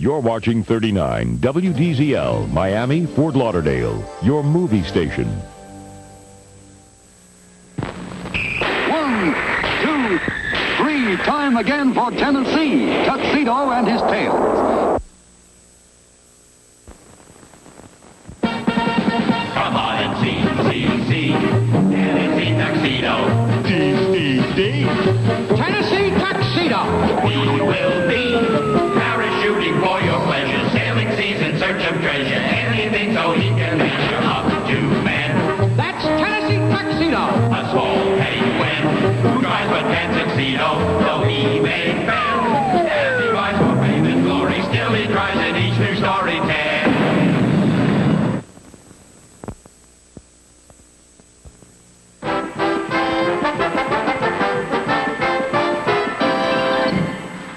You're watching 39 WDZL, Miami, Fort Lauderdale, your movie station. 1, 2, 3, time again for Tennessee, Tuxedo and his tails. Come on and see, Tennessee Tuxedo. Tennessee Tuxedo. We will be parachuting for your pleasure, sailing seas in search of treasure, anything so he can measure up to man. That's Tennessee Tuxedo. A small penguin who tries but can't succeed, though he may fail. As he rides for fame and glory, still he tries in each new story tale.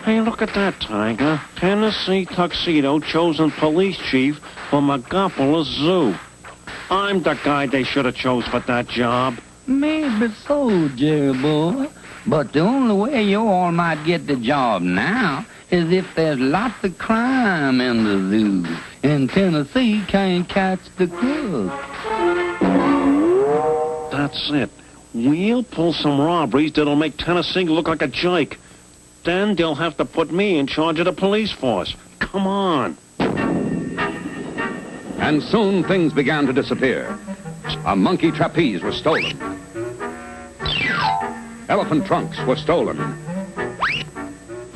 Hey, look at that, Tiger. Tennessee Tuxedo chosen police chief for Megapolis Zoo. I'm the guy they should have chose for that job. Maybe so, Jerry boy. But the only way you all might get the job now is if there's lots of crime in the zoo, and Tennessee can't catch the crook. That's it. We'll pull some robberies that'll make Tennessee look like a jerk. Then they'll have to put me in charge of the police force. Come on. And soon things began to disappear. A monkey trapeze was stolen. Elephant trunks were stolen.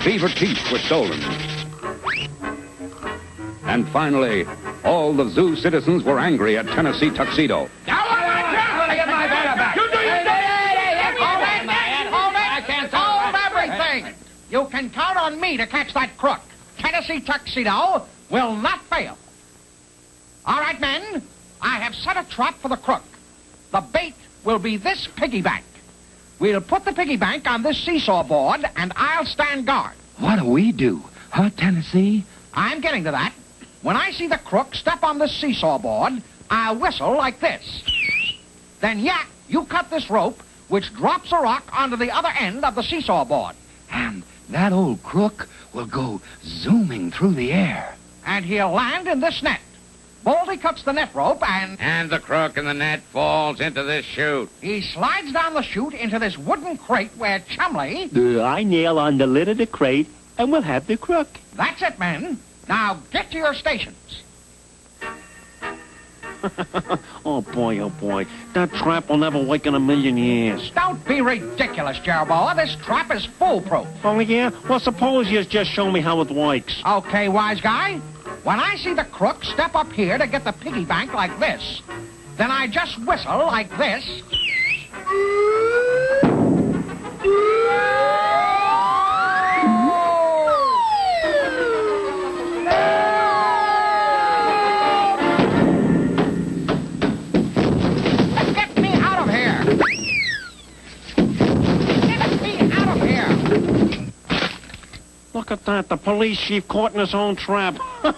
Beaver teeth were stolen. And finally, all the zoo citizens were angry at Tennessee Tuxedo. You can count on me to catch that crook. Tennessee Tuxedo will not fail. All right, men, I have set a trap for the crook. The bait will be this piggy bank. We'll put the piggy bank on this seesaw board, and I'll stand guard. What do we do? Huh, Tennessee? I'm getting to that. When I see the crook step on this seesaw board, I'll whistle like this. Then, you cut this rope, which drops a rock onto the other end of the seesaw board. And that old crook will go zooming through the air. And he'll land in this net. Baldy cuts the net rope And the crook in the net falls into this chute. he slides down the chute into this wooden crate where Chumley... I nail on the lid of the crate, and we'll have the crook. That's it, men. Now get to your stations. Oh, boy. That trap will never work in a million years. Don't be ridiculous, Jerboa. This trap is foolproof. Oh, yeah? Well, suppose you just show me how it works. Okay, wise guy. When I see the crook step up here to get the piggy bank like this, then I just whistle like this. Get me out of here! Get me out of here! Look at that. The police chief caught in his own trap. You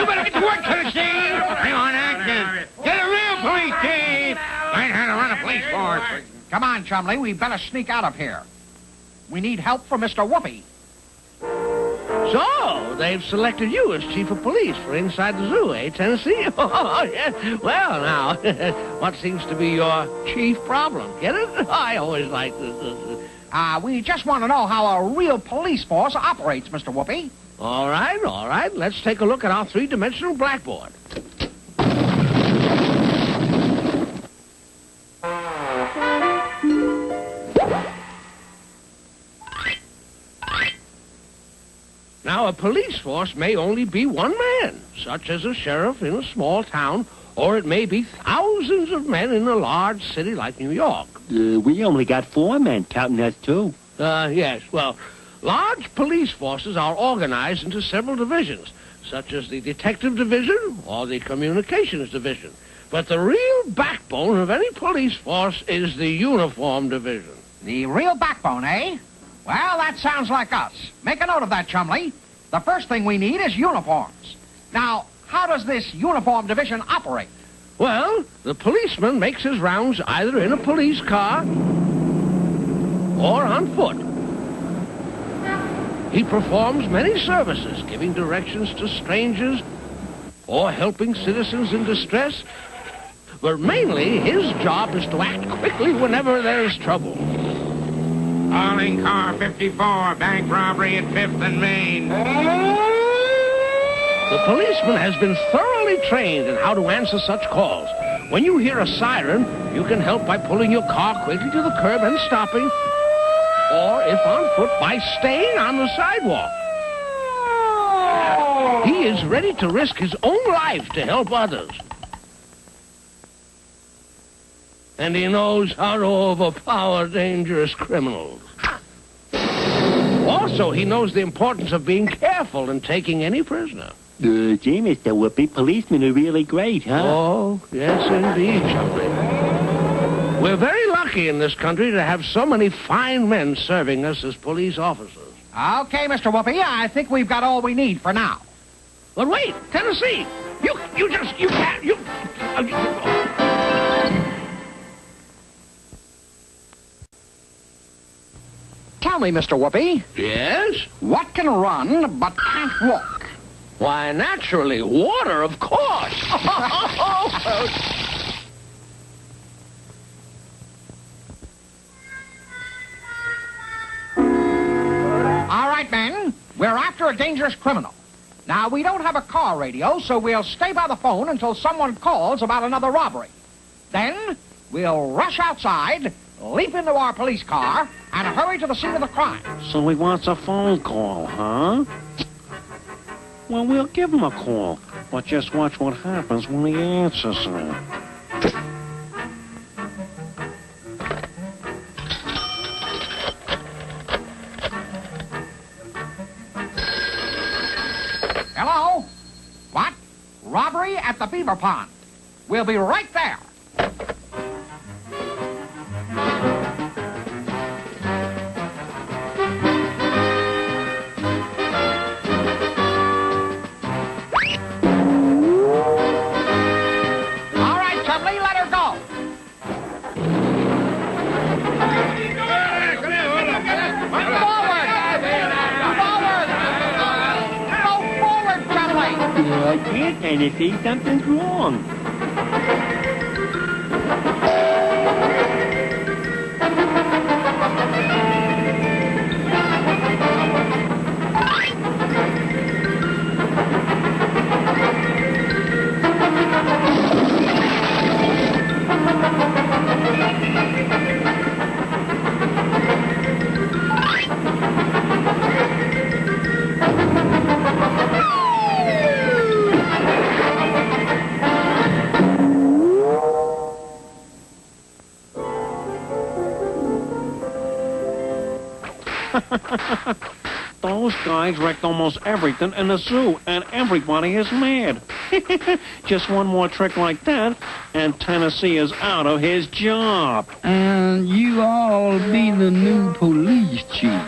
better get to work, Tennessee! Hang on, action! Get a real police chief! Learn how to run a police force. Come on, Chumley. We better sneak out of here. We need help from Mr. Whoopi. So, they've selected you as chief of police for inside the zoo, eh, Tennessee? Oh, yeah. Well, now, what seems to be your chief problem? Get it? I always like this. We just want to know how a real police force operates, Mr. Whoopi. All right. Let's take a look at our three-dimensional blackboard. Now, a police force may only be one man, such as a sheriff in a small town, or it may be thousands of men in a large city like New York. We only got 4 men, counting us 2. Yes, well, large police forces are organized into several divisions, such as the detective division or the communications division. But the real backbone of any police force is the uniform division. The real backbone, eh? Well, that sounds like us. Make a note of that, Chumley. The first thing we need is uniforms. Now, how does this uniform division operate? Well, the policeman makes his rounds either in a police car or on foot. He performs many services, giving directions to strangers or helping citizens in distress. But mainly, his job is to act quickly whenever there's trouble. Calling car 54, bank robbery at 5th and Main. The policeman has been thoroughly trained in how to answer such calls. When you hear a siren, you can help by pulling your car quickly to the curb and stopping, or if on foot, by staying on the sidewalk. He is ready to risk his own life to help others. And he knows how to overpower dangerous criminals. Also, he knows the importance of being careful in taking any prisoner. Gee, Mr. Whoopi, policemen are really great, huh? Oh, yes, indeed, Jumpy. We're very lucky in this country to have so many fine men serving us as police officers. Okay, Mr. Whoopi, I think we've got all we need for now. But wait, Tennessee, you can't. Tell me, Mr. Whoopi, Yes? what can run but can't walk? Why, naturally, water, of course. All right, men, we're after a dangerous criminal. Now, we don't have a car radio, so we'll stay by the phone until someone calls about another robbery. Then, we'll rush outside, leap into our police car, and hurry to the scene of the crime. So he wants a phone call, huh? Well, we'll give him a call, but just watch what happens when he answers it. Hello? What? Robbery at the Beaver Pond. We'll be right there. I can't, Tennessee. Something's wrong. Those guys wrecked almost everything in the zoo, and everybody is mad. Just one more trick like that, and Tennessee is out of his job. And you all be the new police chief.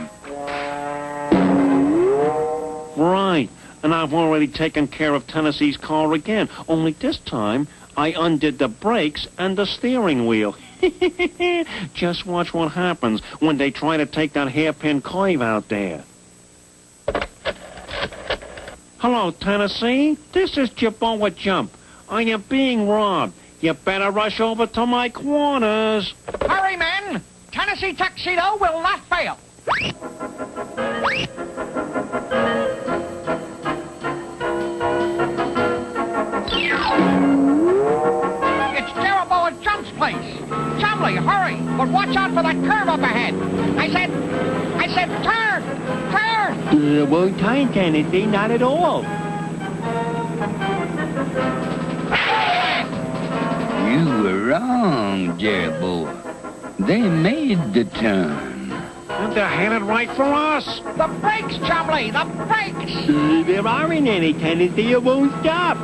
Right, and I've already taken care of Tennessee's car again, only this time I undid the brakes and the steering wheel. Just watch what happens when they try to take that hairpin curve out there. Hello, Tennessee. This is Jabboa Jump. I am being robbed. You better rush over to my quarters. Hurry, men! Tennessee Tuxedo will not fail. It's Jeroboam Jump's place. Chumley, hurry, but watch out for that curve up ahead. I said, turn! Won't time, Tennessee. Not at all. You were wrong, Jeroboam. They made the turn. And they're headed right for us. The brakes, Chumley, the brakes! There aren't any, Tennessee. It won't stop.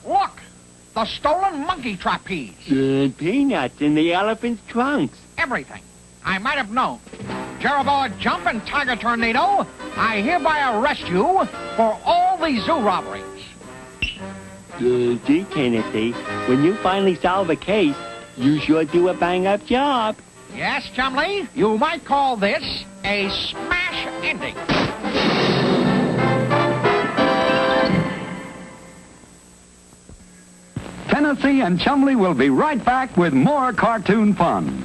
Look, the stolen monkey trapeze. Peanuts in the elephant's trunks. Everything. I might have known. Jeroboam Jump and Tiger Tornado, I hereby arrest you for all these zoo robberies. Gee, Tennessee, when you finally solve a case, you sure do a bang-up job. Yes, Chumley, you might call this a smash ending. Tennessee and Chumley will be right back with more cartoon fun.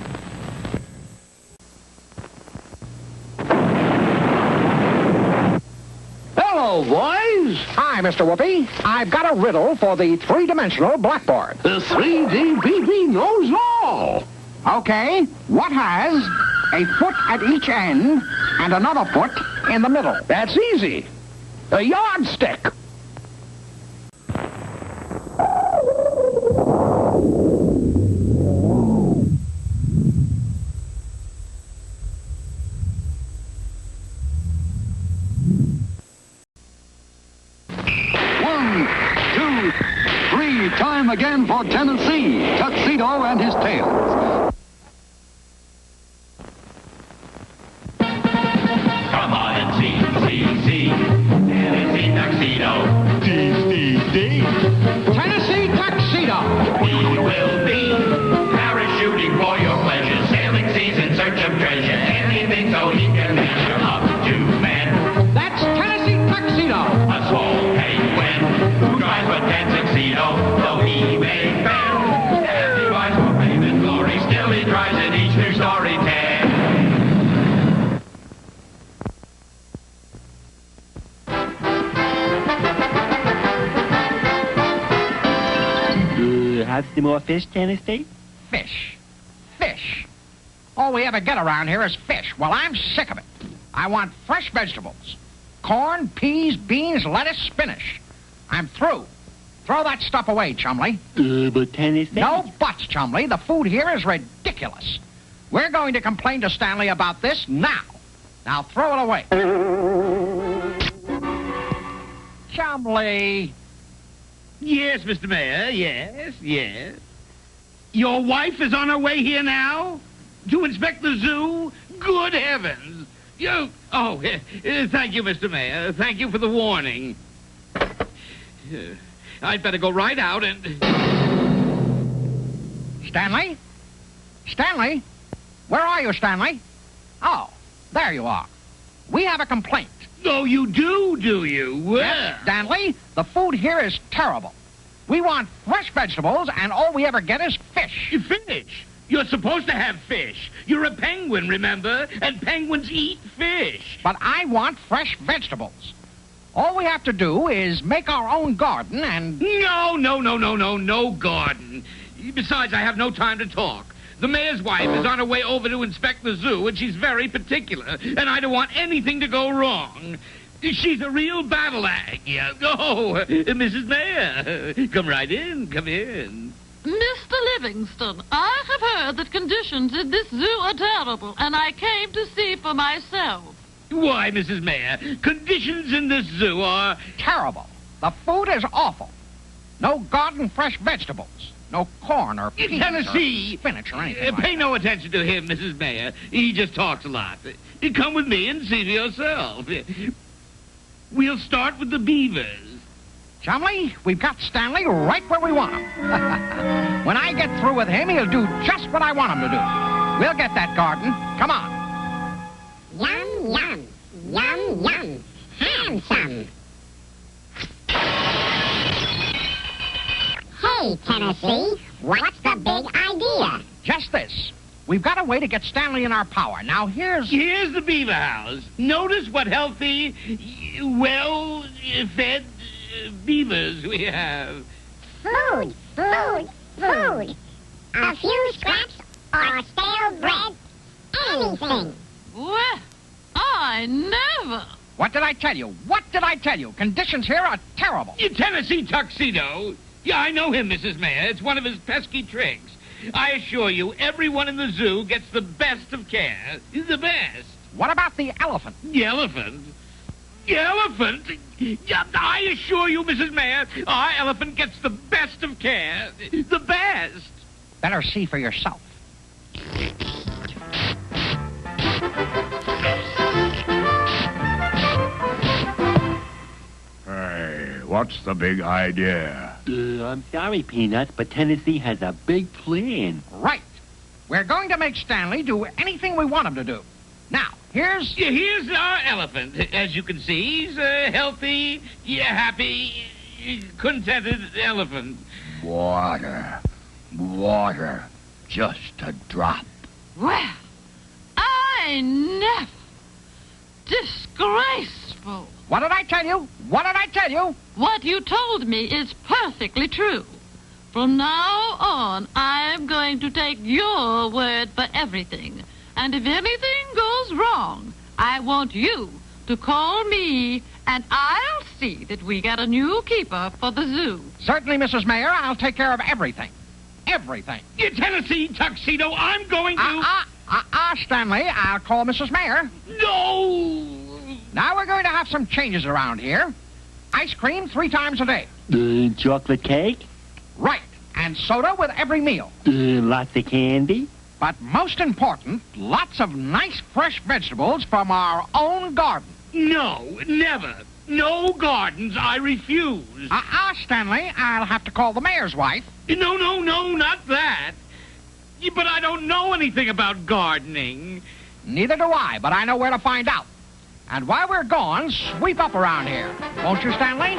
Hello, boys. Hi, Mr. Whoopi. I've got a riddle for the three-dimensional blackboard. The 3D BB knows all. Okay, what has a foot at each end and another foot in the middle? That's easy. A yardstick. One, two, three. Time again for Tennessee, Tuxedo and his tails. Come on and see. Tennessee Tuxedo. Tennessee Tuxedo. He will be parachuting for your pleasure, sailing seas in search of treasure, anything so he can measure up to men. That's Tennessee Tuxedo. A small penguin who tries but can't succeed, though he may fail. As he rides for fame and glory, still he tries in each new story tale. Have some more fish, Tennessee? Fish. Fish. All we ever get around here is fish. Well, I'm sick of it. I want fresh vegetables. Corn, peas, beans, lettuce, spinach. I'm through. Throw that stuff away, Chumley. But Tennessee... No buts, Chumley. The food here is ridiculous. We're going to complain to Stanley about this now. Now throw it away. Chumley. Yes, Mr. Mayor, yes. Your wife is on her way here now? To inspect the zoo? Good heavens! Thank you, Mr. Mayor. Thank you for the warning. I'd better go right out and... Stanley? Stanley? Where are you, Stanley? Oh, there you are. We have a complaint. Oh, you do you? Well... Yes, Stanley, the food here is terrible. We want fresh vegetables, and all we ever get is fish. Fish? You're supposed to have fish. You're a penguin, remember? And penguins eat fish. But I want fresh vegetables. All we have to do is make our own garden and... No garden. Besides, I have no time to talk. The mayor's wife is on her way over to inspect the zoo, and she's very particular, and I don't want anything to go wrong. She's a real battle ag. Oh, Mrs. Mayor, come right in, come in. Mr. Livingston, I have heard that conditions in this zoo are terrible, and I came to see for myself. Why, Mrs. Mayor, conditions in this zoo are... terrible. The food is awful. No garden fresh vegetables. No corn or peas Tennessee, or spinach or anything like pay that. no attention to him, Mrs. Mayor. He just talks a lot. Come with me and see for yourself. We'll start with the beavers. Chumley, we've got Stanley right where we want him. When I get through with him, he'll do just what I want him to do. We'll get that garden. Come on. Yum, yum. Yum, yum. Handsome. Hey, Tennessee, what's the big idea? Just this. We've got a way to get Stanley in our power. Now, here's the beaver house. Notice what healthy, well-fed beavers we have. Food. A few scraps or stale bread, anything. Well, I never. What did I tell you? What did I tell you? Conditions here are terrible. Tennessee Tuxedo. Yeah, I know him, Mrs. Mayor. It's one of his pesky tricks. I assure you, everyone in the zoo gets the best of care. The best. What about the elephant? The elephant? The elephant? Yeah, I assure you, Mrs. Mayor, our elephant gets the best of care. The best. Better see for yourself. Hey, what's the big idea? I'm sorry, Peanuts, but Tennessee has a big plan. Right. We're going to make Stanley do anything we want him to do. Now, here's... Yeah, here's our elephant. As you can see, he's a healthy, happy, contented elephant. Water. Water. Just a drop. Well, I never. Disgraceful. What did I tell you? What did I tell you? What you told me is perfectly true. From now on, I'm going to take your word for everything. And if anything goes wrong, I want you to call me, and I'll see that we get a new keeper for the zoo. Certainly, Mrs. Mayor, I'll take care of everything. Everything. You Tennessee Tuxedo, I'm going to... Stanley, I'll call Mrs. Mayor. No! Now we're going to have some changes around here. Ice cream 3 times a day. Chocolate cake? Right. And soda with every meal. Lots of candy? But most important, lots of nice fresh vegetables from our own garden. No, never. No gardens, I refuse. Stanley, I'll have to call the mayor's wife. No, not that. But I don't know anything about gardening. Neither do I, but I know where to find out. And while we're gone, sweep up around here. Won't you, Stanley?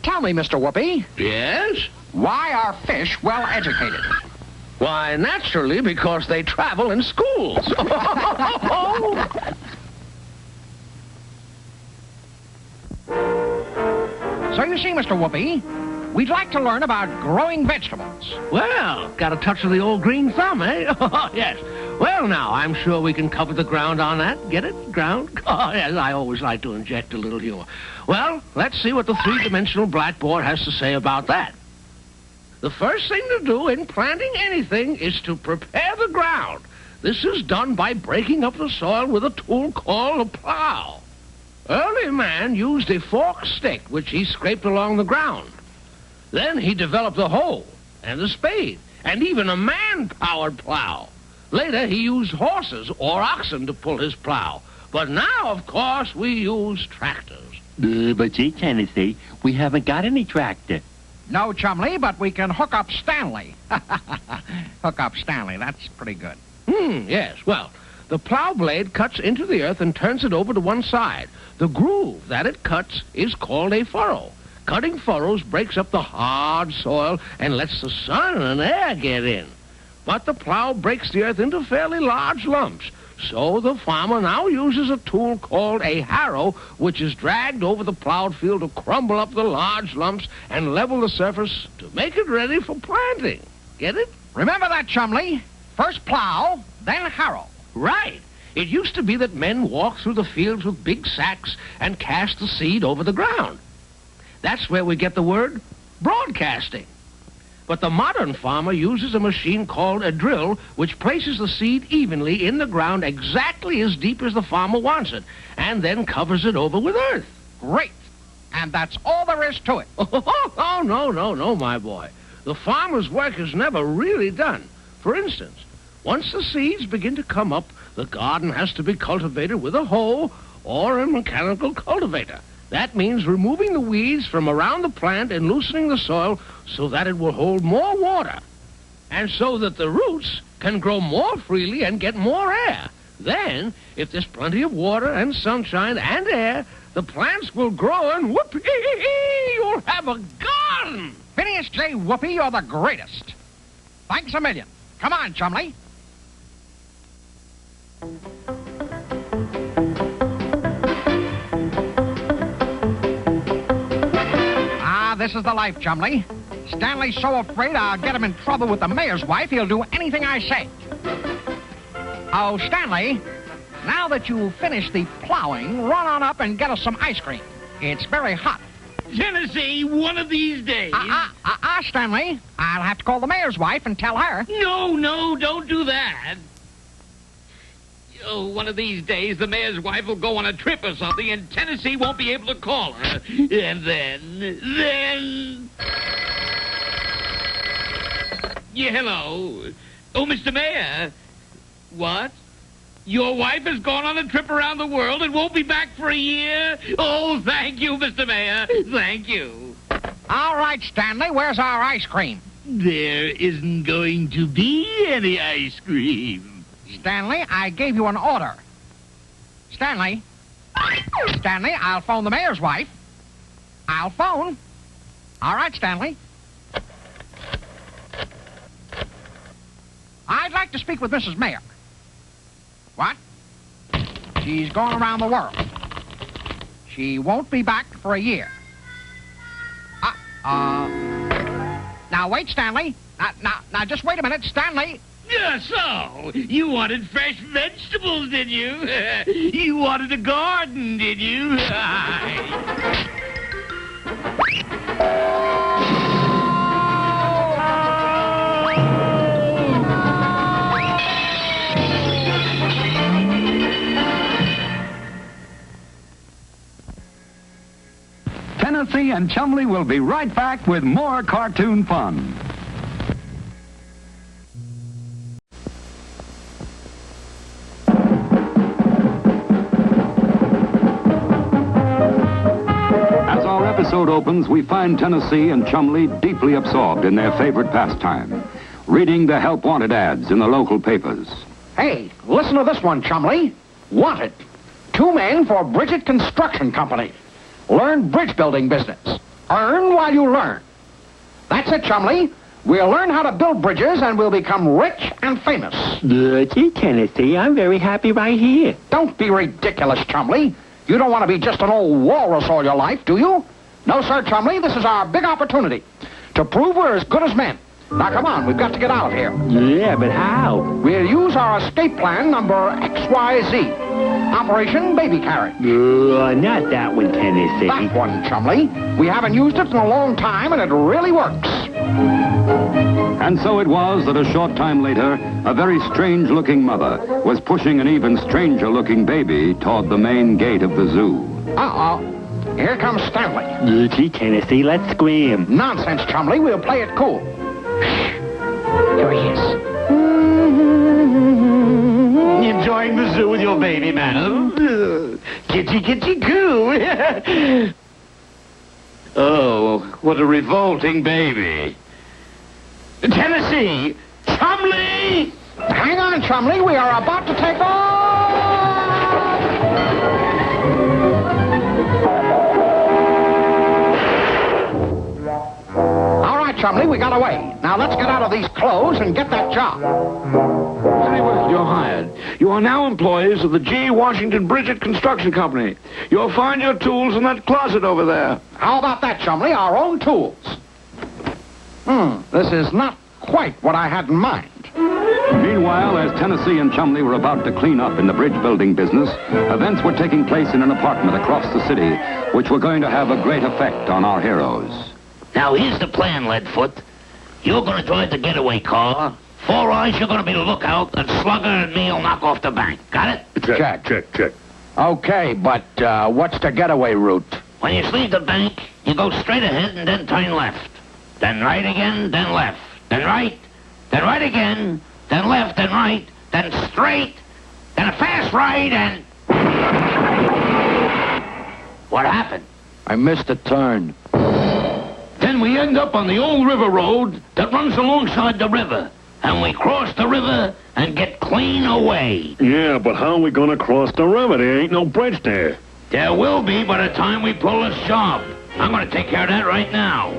Tell me, Mr. Whoopi. Yes? Why are fish well educated? Why, naturally, because they travel in schools. So you see, Mr. Whoopi, we'd like to learn about growing vegetables. Well, got a touch of the old green thumb, eh? Yes. Well, now, I'm sure we can cover the ground on that. Get it? Ground? Oh, yes, I always like to inject a little humor. Well, let's see what the three-dimensional blackboard has to say about that. The first thing to do in planting anything is to prepare the ground. This is done by breaking up the soil with a tool called a plow. Early man used a forked stick, which he scraped along the ground. Then he developed a hoe and a spade and even a man-powered plow. Later, he used horses or oxen to pull his plow. But now, of course, we use tractors. But gee, Tennessee, we haven't got any tractor. No, Chumley, but we can hook up Stanley. Hook up Stanley, that's pretty good. Yes. Well, the plow blade cuts into the earth and turns it over to one side. The groove that it cuts is called a furrow. Cutting furrows breaks up the hard soil and lets the sun and air get in. But the plow breaks the earth into fairly large lumps. So the farmer now uses a tool called a harrow, which is dragged over the plowed field to crumble up the large lumps and level the surface to make it ready for planting. Get it? Remember that, Chumley. First plow, then harrow. Right. It used to be that men walked through the fields with big sacks and cast the seed over the ground. That's where we get the word broadcasting. But the modern farmer uses a machine called a drill, which places the seed evenly in the ground exactly as deep as the farmer wants it, and then covers it over with earth. Great. And that's all there is to it. Oh, no, my boy. The farmer's work is never really done. For instance, once the seeds begin to come up, the garden has to be cultivated with a hoe or a mechanical cultivator. That means removing the weeds from around the plant and loosening the soil so that it will hold more water, and so that the roots can grow more freely and get more air. Then, if there's plenty of water and sunshine and air, the plants will grow and whoopee, you'll have a garden. Phineas J. Whoopi, you're the greatest. Thanks a million. Come on, Chumley. This is the life, Chumley. Stanley's so afraid I'll get him in trouble with the mayor's wife, he'll do anything I say. Oh, Stanley, now that you've finished the plowing, run on up and get us some ice cream. It's very hot. Tennessee, one of these days. Stanley, I'll have to call the mayor's wife and tell her. No, don't do that. Oh, one of these days, the mayor's wife will go on a trip or something, and Tennessee won't be able to call her. And then... Yeah, hello. Oh, Mr. Mayor. What? Your wife has gone on a trip around the world and won't be back for a year? Oh, thank you, Mr. Mayor. Thank you. All right, Stanley, where's our ice cream? There isn't going to be any ice cream. Stanley, I gave you an order. Stanley, I'll phone the mayor's wife. I'll phone. All right, Stanley. I'd like to speak with Mrs. Mayor. What? She's gone around the world. She won't be back for a year. Now, wait, Stanley. Now, just wait a minute, Stanley. Yeah, so, you wanted fresh vegetables, did you? You wanted a garden, did you? Tennessee and Chumley will be right back with more cartoon fun. As our episode opens, we find Tennessee and Chumley deeply absorbed in their favorite pastime, reading the help wanted ads in the local papers. Hey, listen to this one, Chumley. Wanted. 2 men for Bridget Construction Company. Learn bridge building business. Earn while you learn. That's it, Chumley. We'll learn how to build bridges and we'll become rich and famous. Gee, Tennessee, I'm very happy right here. Don't be ridiculous, Chumley. You don't want to be just an old walrus all your life, do you? No, sir, Chumley. This is our big opportunity to prove we're as good as men. Now, come on. We've got to get out of here. Yeah, but how? We'll use our escape plan number XYZ. Operation Baby Carrot. Not that one, Tennessee. That one, Chumley. We haven't used it in a long time, and it really works. And so it was that a short time later, a very strange-looking mother was pushing an even stranger-looking baby toward the main gate of the zoo. Uh-oh. Here comes Stanley. Gee, Tennessee, let's scream. Nonsense, Chumley. We'll play it cool. Here he is. Enjoying the zoo with your baby, madam? Kitty, coo. Oh, what a revolting baby. Tennessee! Chumley! Hang on, Chumley. We are about to take off! All right, Chumley, we got away. Now let's get out of these clothes and get that job. Very well, you're hired. You are now employees of the G. Washington Bridget Construction Company. You'll find your tools in that closet over there. How about that, Chumley? Our own tools. This is not quite what I had in mind. Meanwhile, as Tennessee and Chumley were about to clean up in the bridge building business, events were taking place in an apartment across the city, which were going to have a great effect on our heroes. Now, here's the plan, Leadfoot. You're going to drive the getaway car. Four Eyes, you're going to be the lookout, and Slugger and me'll knock off the bank. Got it? Check. Okay, but what's the getaway route? When you leave the bank, you go straight ahead and then turn left. Then right again, then left. Then right again, then left, then right, then straight, then a fast right, and... What happened? I missed a turn. Then we end up on the old river road that runs alongside the river. And we cross the river and get clean away. Yeah, but how are we going to cross the river? There ain't no bridge there. There will be by the time we pull this job. I'm going to take care of that right now.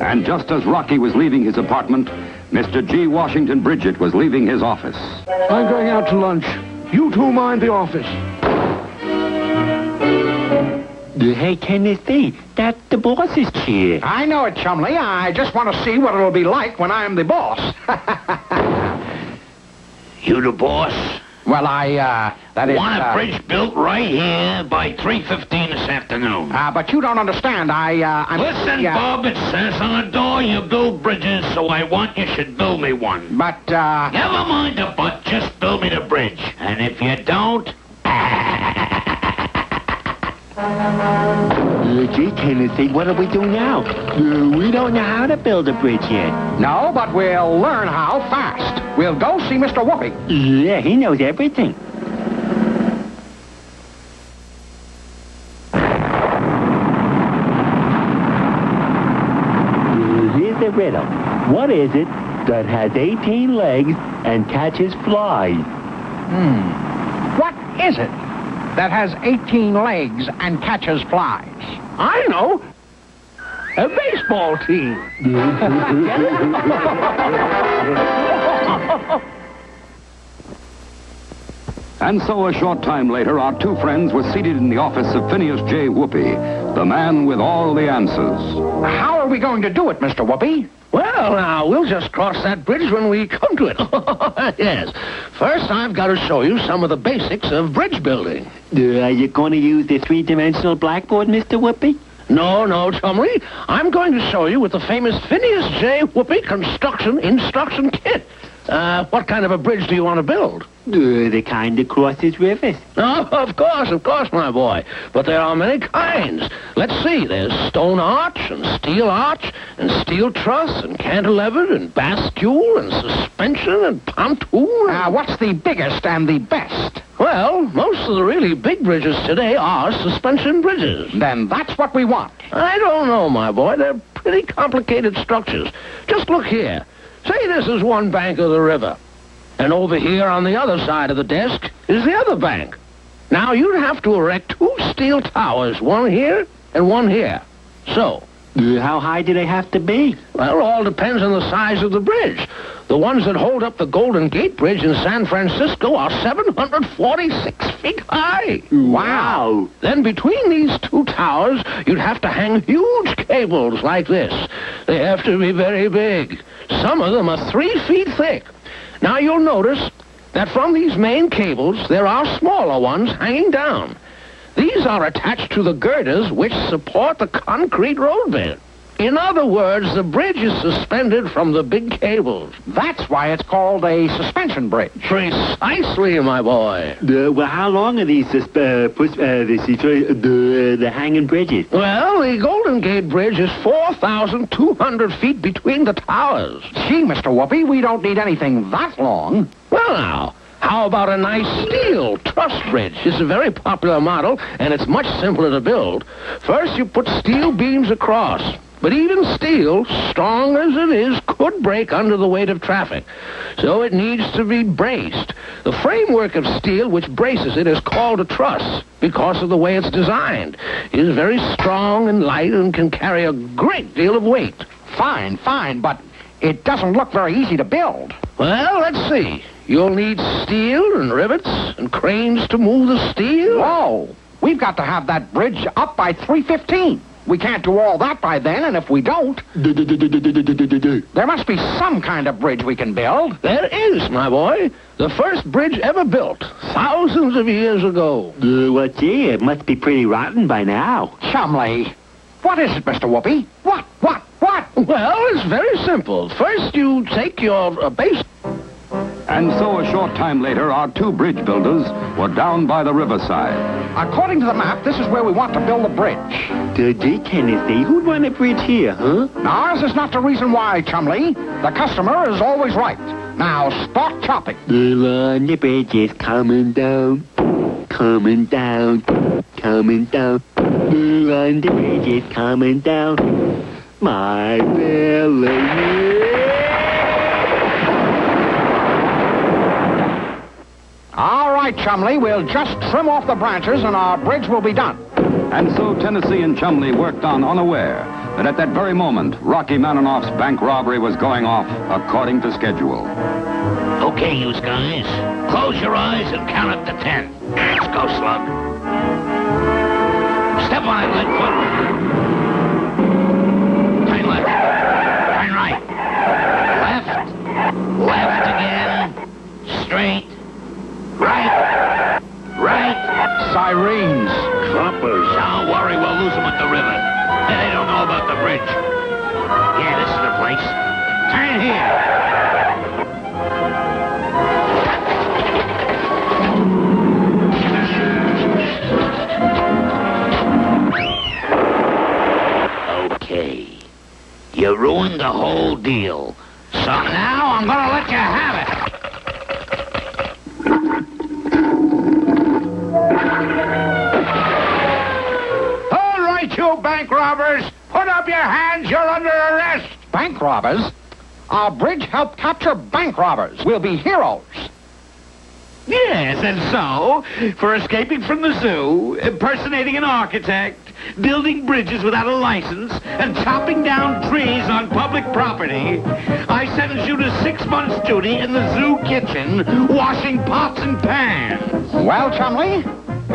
And just as Rocky was leaving his apartment, Mr. G. Washington Bridget was leaving his office. I'm going out to lunch. You two mind the office. Hey, Tennessee, that's the boss's chair. I know it, Chumley. I just want to see what it'll be like when I'm the boss. You the boss? Well, that is... Want a bridge built right here by 3:15 this afternoon. But you don't understand. I'm... Listen, Bob, it says on the door you build bridges, so I want you should build me one. But, Never mind the but, just build me the bridge. And if you don't... Gee, Tennessee, what do we do now? We don't know how to build a bridge yet. No, but we'll learn how fast. We'll go see Mr. Whoopi. Yeah, he knows everything. Here's the riddle. What is it that has 18 legs and catches flies? What is it that has 18 legs and catches flies? I know. A baseball team. And so a short time later, our two friends were seated in the office of Phineas J. Whoopi, the man with all the answers. How are we going to do it, Mr. Whoopi? Well, now, we'll just cross that bridge when we come to it. Yes. First, I've got to show you some of the basics of bridge building. Are you going to use the three-dimensional blackboard, Mr. Whoopi? No, Chumley. I'm going to show you with the famous Phineas J. Whoopi Construction Instruction Kit. What kind of a bridge do you want to build? The kind that crosses rivers. Oh, of course, my boy. But there are many kinds. Let's see. There's stone arch and steel truss and cantilevered and bascule and suspension and pontoon. What's the biggest and the best? Well, most of the really big bridges today are suspension bridges. Then that's what we want. I don't know, my boy. They're pretty complicated structures. Just look here. Say this is one bank of the river. And over here on the other side of the desk is the other bank. Now, you'd have to erect two steel towers, one here and one here. So. How high do they have to be? Well, it all depends on the size of the bridge. The ones that hold up the Golden Gate Bridge in San Francisco are 746 feet high. Wow. Then between these two towers, you'd have to hang huge cables like this. They have to be very big. Some of them are 3 feet thick. Now, you'll notice that from these main cables, there are smaller ones hanging down. These are attached to the girders which support the concrete roadbed. In other words, the bridge is suspended from the big cables. That's why it's called a suspension bridge. Precisely, my boy. Well, how long are these the hanging bridges? Well, the Golden Gate Bridge is 4,200 feet between the towers. Gee, Mr. Whoopi, we don't need anything that long. Well, now, how about a nice steel truss bridge? It's a very popular model, and it's much simpler to build. First, you put steel beams across. But even steel, strong as it is, could break under the weight of traffic. So it needs to be braced. The framework of steel which braces it is called a truss because of the way it's designed. It is very strong and light and can carry a great deal of weight. Fine, but it doesn't look very easy to build. Well, let's see. You'll need steel and rivets and cranes to move the steel. Whoa! We've got to have that bridge up by 3:15. We can't do all that by then, and if we don't, there must be some kind of bridge we can build. There is, my boy. The first bridge ever built, thousands of years ago. Well, gee, it must be pretty rotten by now. Chumley, what is it, Mr. Whoopi? What? Well, it's very simple. First, you take your base... And so a short time later, our two bridge builders were down by the riverside. According to the map, this is where we want to build a bridge. Gee, Tennessee, who'd want a bridge here, huh? Ours is not the reason why, Chumley. The customer is always right. Now, start chopping. The bridge is coming down, coming down, coming down. The bridge is coming down. My village. All right, Chumley, we'll just trim off the branches and our bridge will be done. And so Tennessee and Chumley worked on unaware that at that very moment, Rocky Maninoff's bank robbery was going off according to schedule. Okay, you guys, close your eyes and count up to 10. Let's go, Slug. Step on it, Lightfoot. Turn left. Turn right. Left. Left again. Straight. Right. Sirens. Coppers. Don't worry, we'll lose them at the river. They don't know about the bridge. Yeah, this is the place. Turn here. You ruined the whole deal. So now I'm gonna let you have it. All right, you bank robbers. Put up your hands. You're under arrest. Bank robbers? Our bridge helped capture bank robbers. We'll be heroes. Yes, and so, for escaping from the zoo, impersonating an architect, building bridges without a license, and chopping down trees on public property, I sentence you to 6 months' duty in the zoo kitchen, washing pots and pans. Well, Chumley,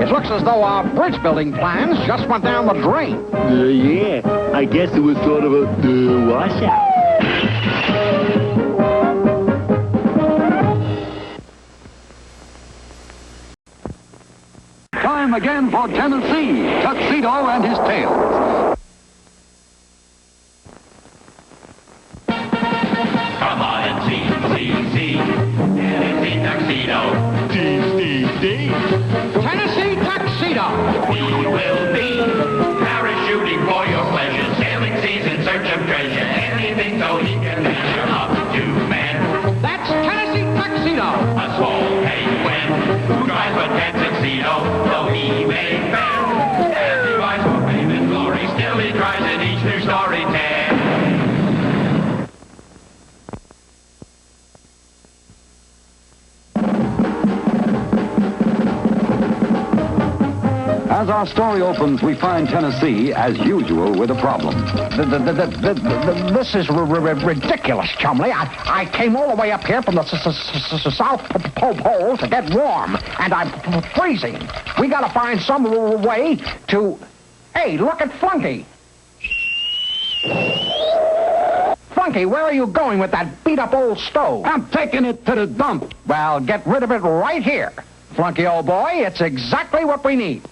it looks as though our bridge building plans just went down the drain. Yeah, I guess it was sort of a washout. Time again for Tennessee, Tuxedo and his tails. Come on and see. Tennessee Tuxedo. Tennessee Tuxedo. We will be parachuting for your pleasure, sailing seas in search of treasure, anything so he can measure up to man. That's Tennessee Tuxedo. A small penguin who drives a tuxedo, though he may fail. As he rides for fame and glory, still he tries in each new story tale. As our story opens, we find Tennessee, as usual, with a problem. This is ridiculous, Chumley. I came all the way up here from the South Pole to get warm, and I'm freezing. We gotta find some way to... Hey, look at Flunky. Flunky, where are you going with that beat-up old stove? I'm taking it to the dump. Well, get rid of it right here. Flunky, old boy, it's exactly what we need.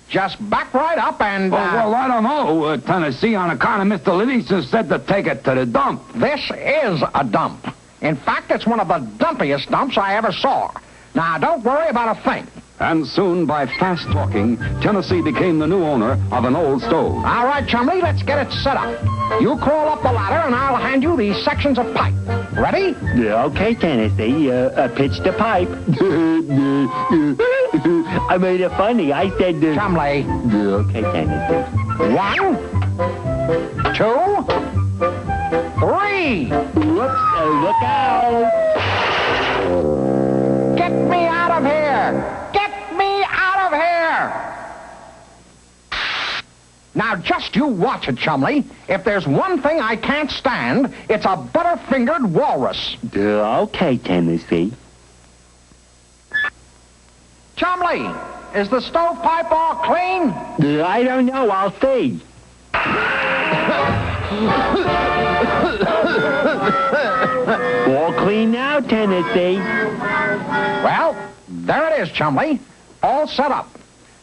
Just back right up and... Well, I don't know, Tennessee, on account of Mr. Livingston said to take it to the dump. This is a dump. In fact, it's one of the dumpiest dumps I ever saw. Now, don't worry about a thing. And soon, by fast talking, Tennessee became the new owner of an old stove. All right, Chumley, let's get it set up. You crawl up the ladder, and I'll hand you these sections of pipe. Ready? Yeah, okay, Tennessee. Pitch the pipe. I made it funny. I said... Chumley. Yeah, okay, Tennessee. 1, 2, 3. Whoops, look out. Get me out of here! Get me out of here! Now, just you watch it, Chumley. If there's one thing I can't stand, it's a butter-fingered walrus. Okay, Tennessee. Chumley, is the stovepipe all clean? I don't know. I'll see. All clean now, Tennessee. Well, there it is, Chumley. All set up.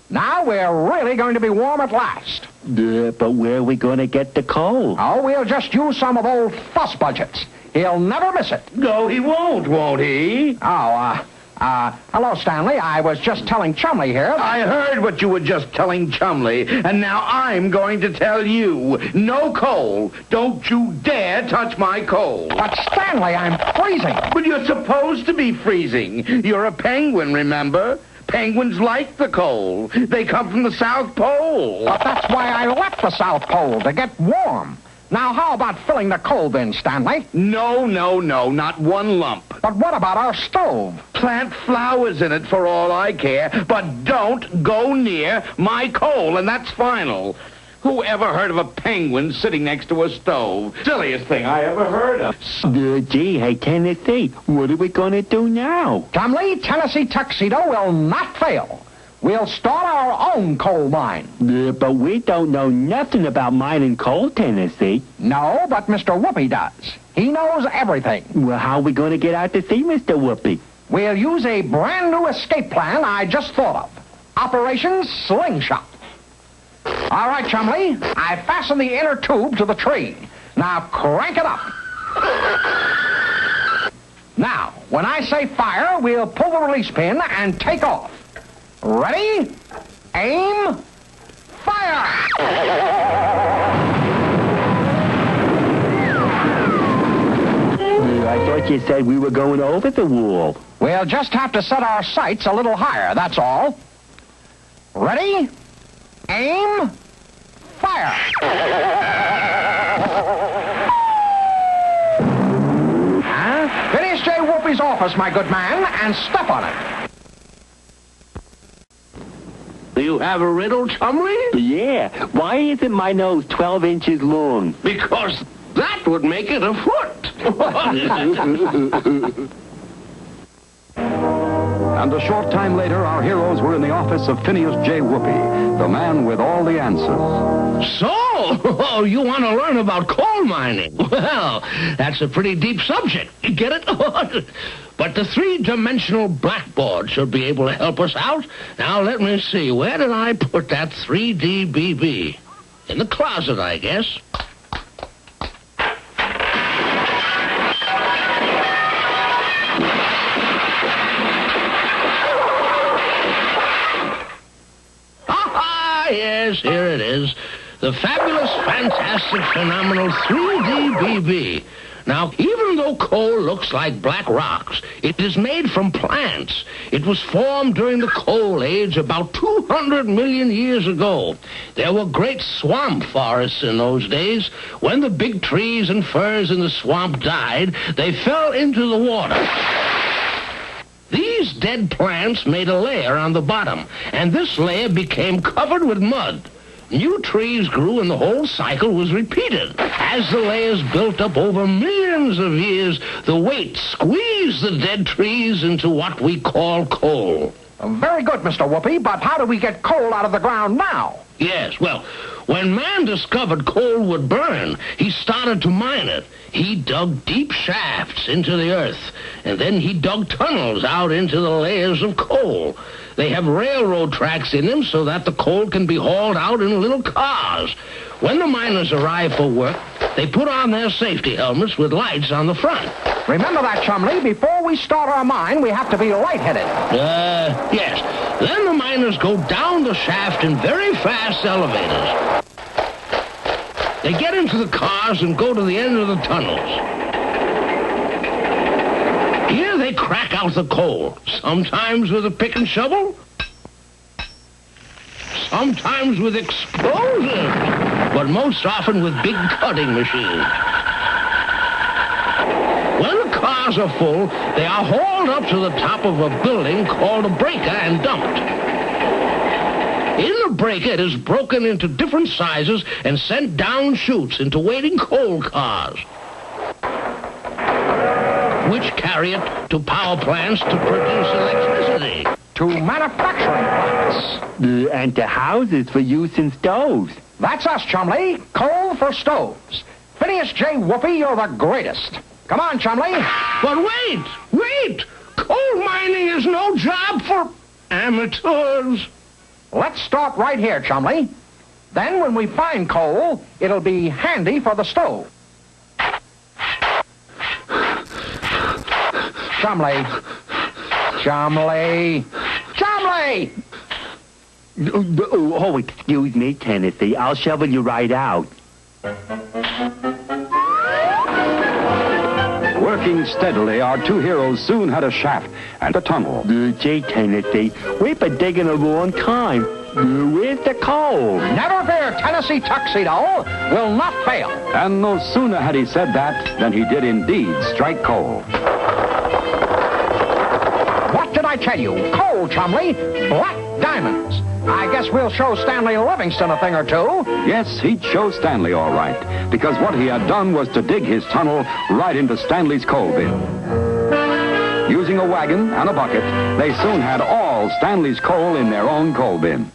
Now we're really going to be warm at last. But where are we going to get the coal? Oh, we'll just use some of old Fuss Budget's. He'll never miss it. No, he won't he? Hello, Stanley. I was just telling Chumley here. I heard what you were just telling Chumley, and now I'm going to tell you. No coal. Don't you dare touch my coal. But, Stanley, I'm freezing. But you're supposed to be freezing. You're a penguin, remember? Penguins like the coal. They come from the South Pole. But that's why I left the South Pole, to get warm. Now, how about filling the coal bin, Stanley? No, not one lump. But what about our stove? Plant flowers in it for all I care, but don't go near my coal, and that's final. Who ever heard of a penguin sitting next to a stove? Silliest thing I ever heard of. Gee, hey, Tennessee, what are we going to do now? Chumley, Tennessee Tuxedo will not fail. We'll start our own coal mine. But we don't know nothing about mining coal, Tennessee. No, but Mr. Whoopi does. He knows everything. Well, how are we going to get out to see Mr. Whoopi? We'll use a brand new escape plan I just thought of. Operation Slingshot. All right, Chumley, I fastened the inner tube to the tree. Now crank it up. Now, when I say fire, we'll pull the release pin and take off. Ready? Aim. Fire! thought you said we were going over the wall. We'll just have to set our sights a little higher, that's all. Ready? Aim. Fire. Finish J. Whoopi's office, my good man, and step on it. Do you have a riddle, Chumley? Yeah. Why isn't my nose 12 inches long? Because that would make it a foot. And a short time later, our heroes were in the office of Phineas J. Whoopi, the man with all the answers. So, you want to learn about coal mining? Well, that's a pretty deep subject. You get it? But the three-dimensional blackboard should be able to help us out. Now, let me see. Where did I put that 3D BB? In the closet, I guess. Yes, here it is. The fabulous, fantastic, phenomenal 3D BB. Now, even though coal looks like black rocks, it is made from plants. It was formed during the coal age about 200 million years ago. There were great swamp forests in those days. When the big trees and firs in the swamp died, they fell into the water. These dead plants made a layer on the bottom, and this layer became covered with mud. New trees grew and the whole cycle was repeated. As the layers built up over millions of years, the weight squeezed the dead trees into what we call coal. Very good, Mr. Whoopi, but how do we get coal out of the ground now? Yes, well, when man discovered coal would burn, he started to mine it. He dug deep shafts into the earth, and then he dug tunnels out into the layers of coal. They have railroad tracks in them so that the coal can be hauled out in little cars. When the miners arrive for work, they put on their safety helmets with lights on the front. Remember that, Chumley. Before we start our mine, we have to be lightheaded. Yes. Then the miners go down the shaft in very fast elevators. They get into the cars and go to the end of the tunnels. Here they crack out the coal, sometimes with a pick and shovel, sometimes with explosives, but most often with big cutting machines. When the cars are full, they are hauled up to the top of a building called a breaker and dumped. In the breaker, it is broken into different sizes and sent down chutes into waiting coal cars, which carry it to power plants to produce electricity. To manufacturing plants. And to houses for use in stoves. That's us, Chumley. Coal for stoves. Phineas J. Whoopi, you're the greatest. Come on, Chumley. But wait! Coal mining is no job for amateurs. Let's start right here, Chumley. Then when we find coal, it'll be handy for the stove. Chumley. Oh, excuse me, Tennessee. I'll shovel you right out. Working steadily, our two heroes soon had a shaft and a tunnel. Gee, Tennessee, we've been digging a long time. Where's the coal? Never fear, Tennessee Tuxedo will not fail. And no sooner had he said that than he did indeed strike coal. What did I tell you? Coal, Chumley. Black diamonds. I guess we'll show Stanley Livingston a thing or two. Yes, he'd show Stanley all right, because what he had done was to dig his tunnel right into Stanley's coal bin. Using a wagon and a bucket, they soon had all Stanley's coal in their own coal bin.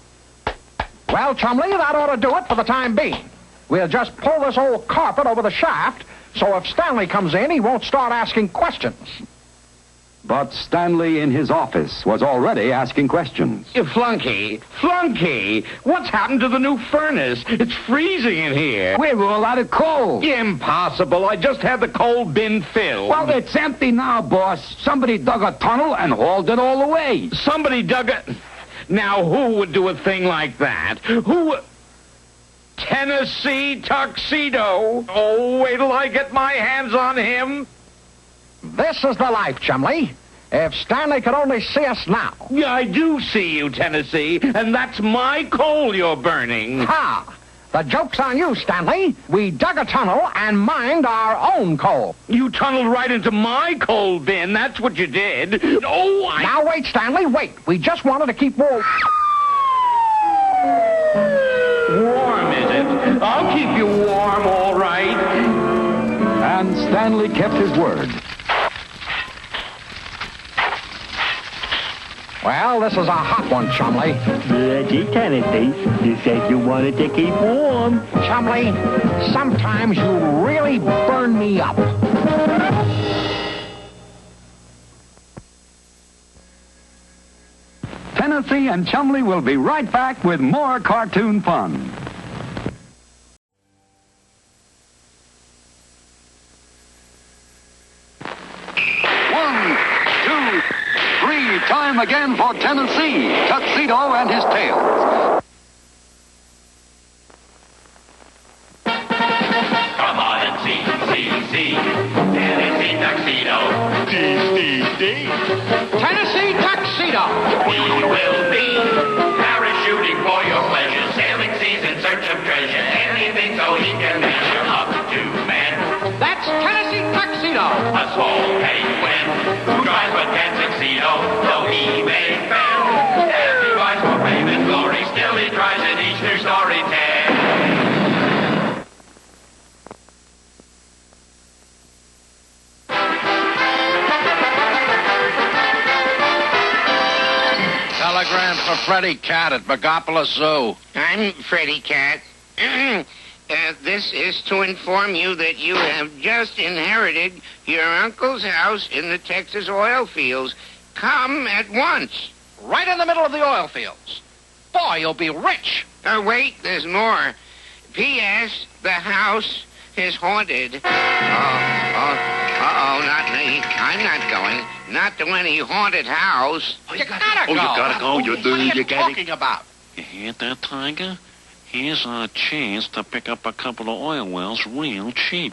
Well, Chumley, that ought to do it for the time being. We'll just pull this old carpet over the shaft, so if Stanley comes in, he won't start asking questions. But Stanley in his office was already asking questions. Flunky, what's happened to the new furnace? It's freezing in here. We're all out of coal. Impossible. I just had the coal bin filled. Well, it's empty now, boss. Somebody dug a tunnel and hauled it all away. Somebody dug it. Now, who would do a thing like that? Who would... Tennessee Tuxedo. Oh, wait till I get my hands on him. This is the life, Chumley. If Stanley could only see us now. Yeah, I do see you, Tennessee, and that's my coal you're burning. Ha! The joke's on you, Stanley. We dug a tunnel and mined our own coal. You tunneled right into my coal bin. That's what you did. Oh, Now, wait, Stanley, wait. We just wanted to keep warm. Warm, is it? I'll keep you warm, all right. And Stanley kept his word. Well, this is a hot one, Chumley. Gee, Tennessee, you said you wanted to keep warm. Chumley, sometimes you really burn me up. Tennessee and Chumley will be right back with more cartoon fun. Time again for Tennessee, Tuxedo and his tails. Come on and see, Tennessee Tuxedo. Tennessee Tuxedo. We will be parachuting for your pleasure, sailing seas in search of treasure, anything so he can measure up to men. That's Tennessee Tuxedo. A small penguin who drives a tan tuxedo, though he may fail. As he rides for fame and glory, still he tries in each new story tale. Telegram for Freddy Cat at Megapolis Zoo. I'm Freddy Cat. This is to inform you that you have just inherited your uncle's house in the Texas oil fields. Come at once. Right in the middle of the oil fields. Boy, you'll be rich. Wait, there's more. P.S. The house is haunted. Not me. I'm not going. Not to any haunted house. You gotta go. You gotta go. You do. What are you You gotta. talking about? You hear that, Tiger? Here's our chance to pick up a couple of oil wells real cheap.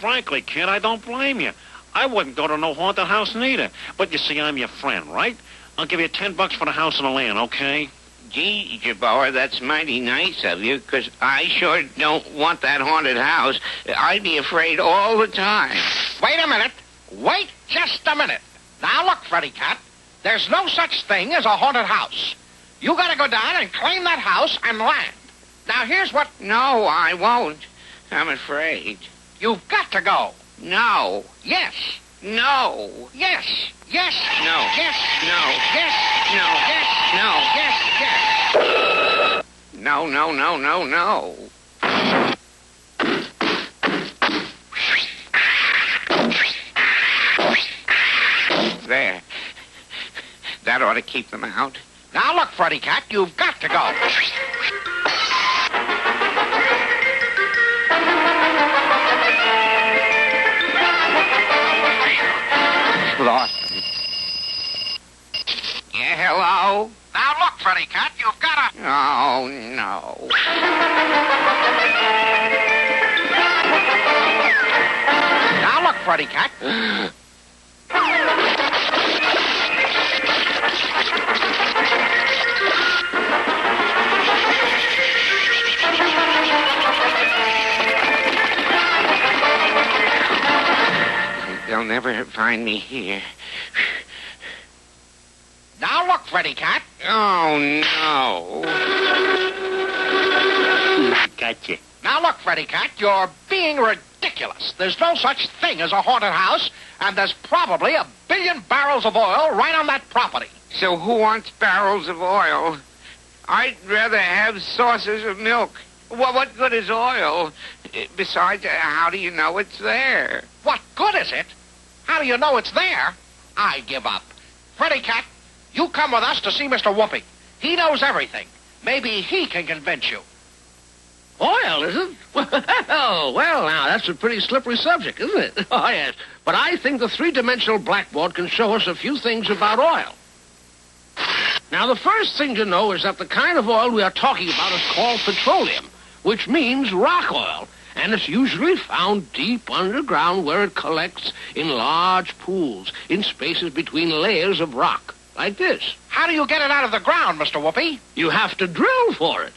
Frankly, kid, I don't blame you. I wouldn't go to no haunted house neither. But you see, I'm your friend, right? I'll give you $10 for the house and the land, okay? Gee, Jabbar, that's mighty nice of you, 'cause I sure don't want that haunted house. I'd be afraid all the time. Wait a minute. Wait just a minute. Now, look, Freddy Cat. There's no such thing as a haunted house. You gotta go down and claim that house and land. Now, here's what... No, I won't. I'm afraid. You've got to go. No. Yes. No. Yes. Yes. No. Yes. No. Yes. No. Yes. No. Yes. Yes. No, no, no, no, no. There. That ought to keep them out. Now, look, Freddy Cat, you've got to go. Yeah, hello? Now, look, Freddy Cat, you've got to... Oh, no. Now, look, Freddy Cat. They'll never find me here. Now, look, Freddy Cat. Oh, no. Gotcha. Now, look, Freddy Cat, you're being ridiculous. There's no such thing as a haunted house, and there's probably 1 billion barrels of oil right on that property. So who wants barrels of oil? I'd rather have saucers of milk. Well, what good is oil? Besides, how do you know it's there? What good is it? How do you know it's there? I give up. Freddy Cat, you come with us to see Mr. Whoopi. He knows everything. Maybe he can convince you. Oil, is it? Well, now, that's a pretty slippery subject, isn't it? Oh, yes. But I think the three-dimensional blackboard can show us a few things about oil. Now, the first thing to know is that the kind of oil we are talking about is called petroleum, which means rock oil. And it's usually found deep underground where it collects in large pools, in spaces between layers of rock, like this. How do you get it out of the ground, Mr. Whoopi? You have to drill for it.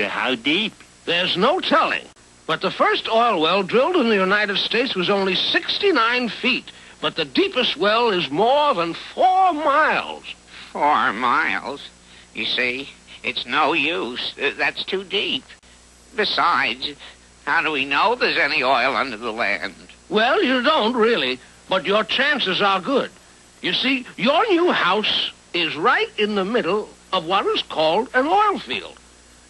How deep? There's no telling. But the first oil well drilled in the United States was only 69 feet. But the deepest well is more than 4 miles. 4 miles? You see, it's no use. That's too deep. Besides, how do we know there's any oil under the land? Well, you don't really, but your chances are good. You see, your new house is right in the middle of what is called an oil field.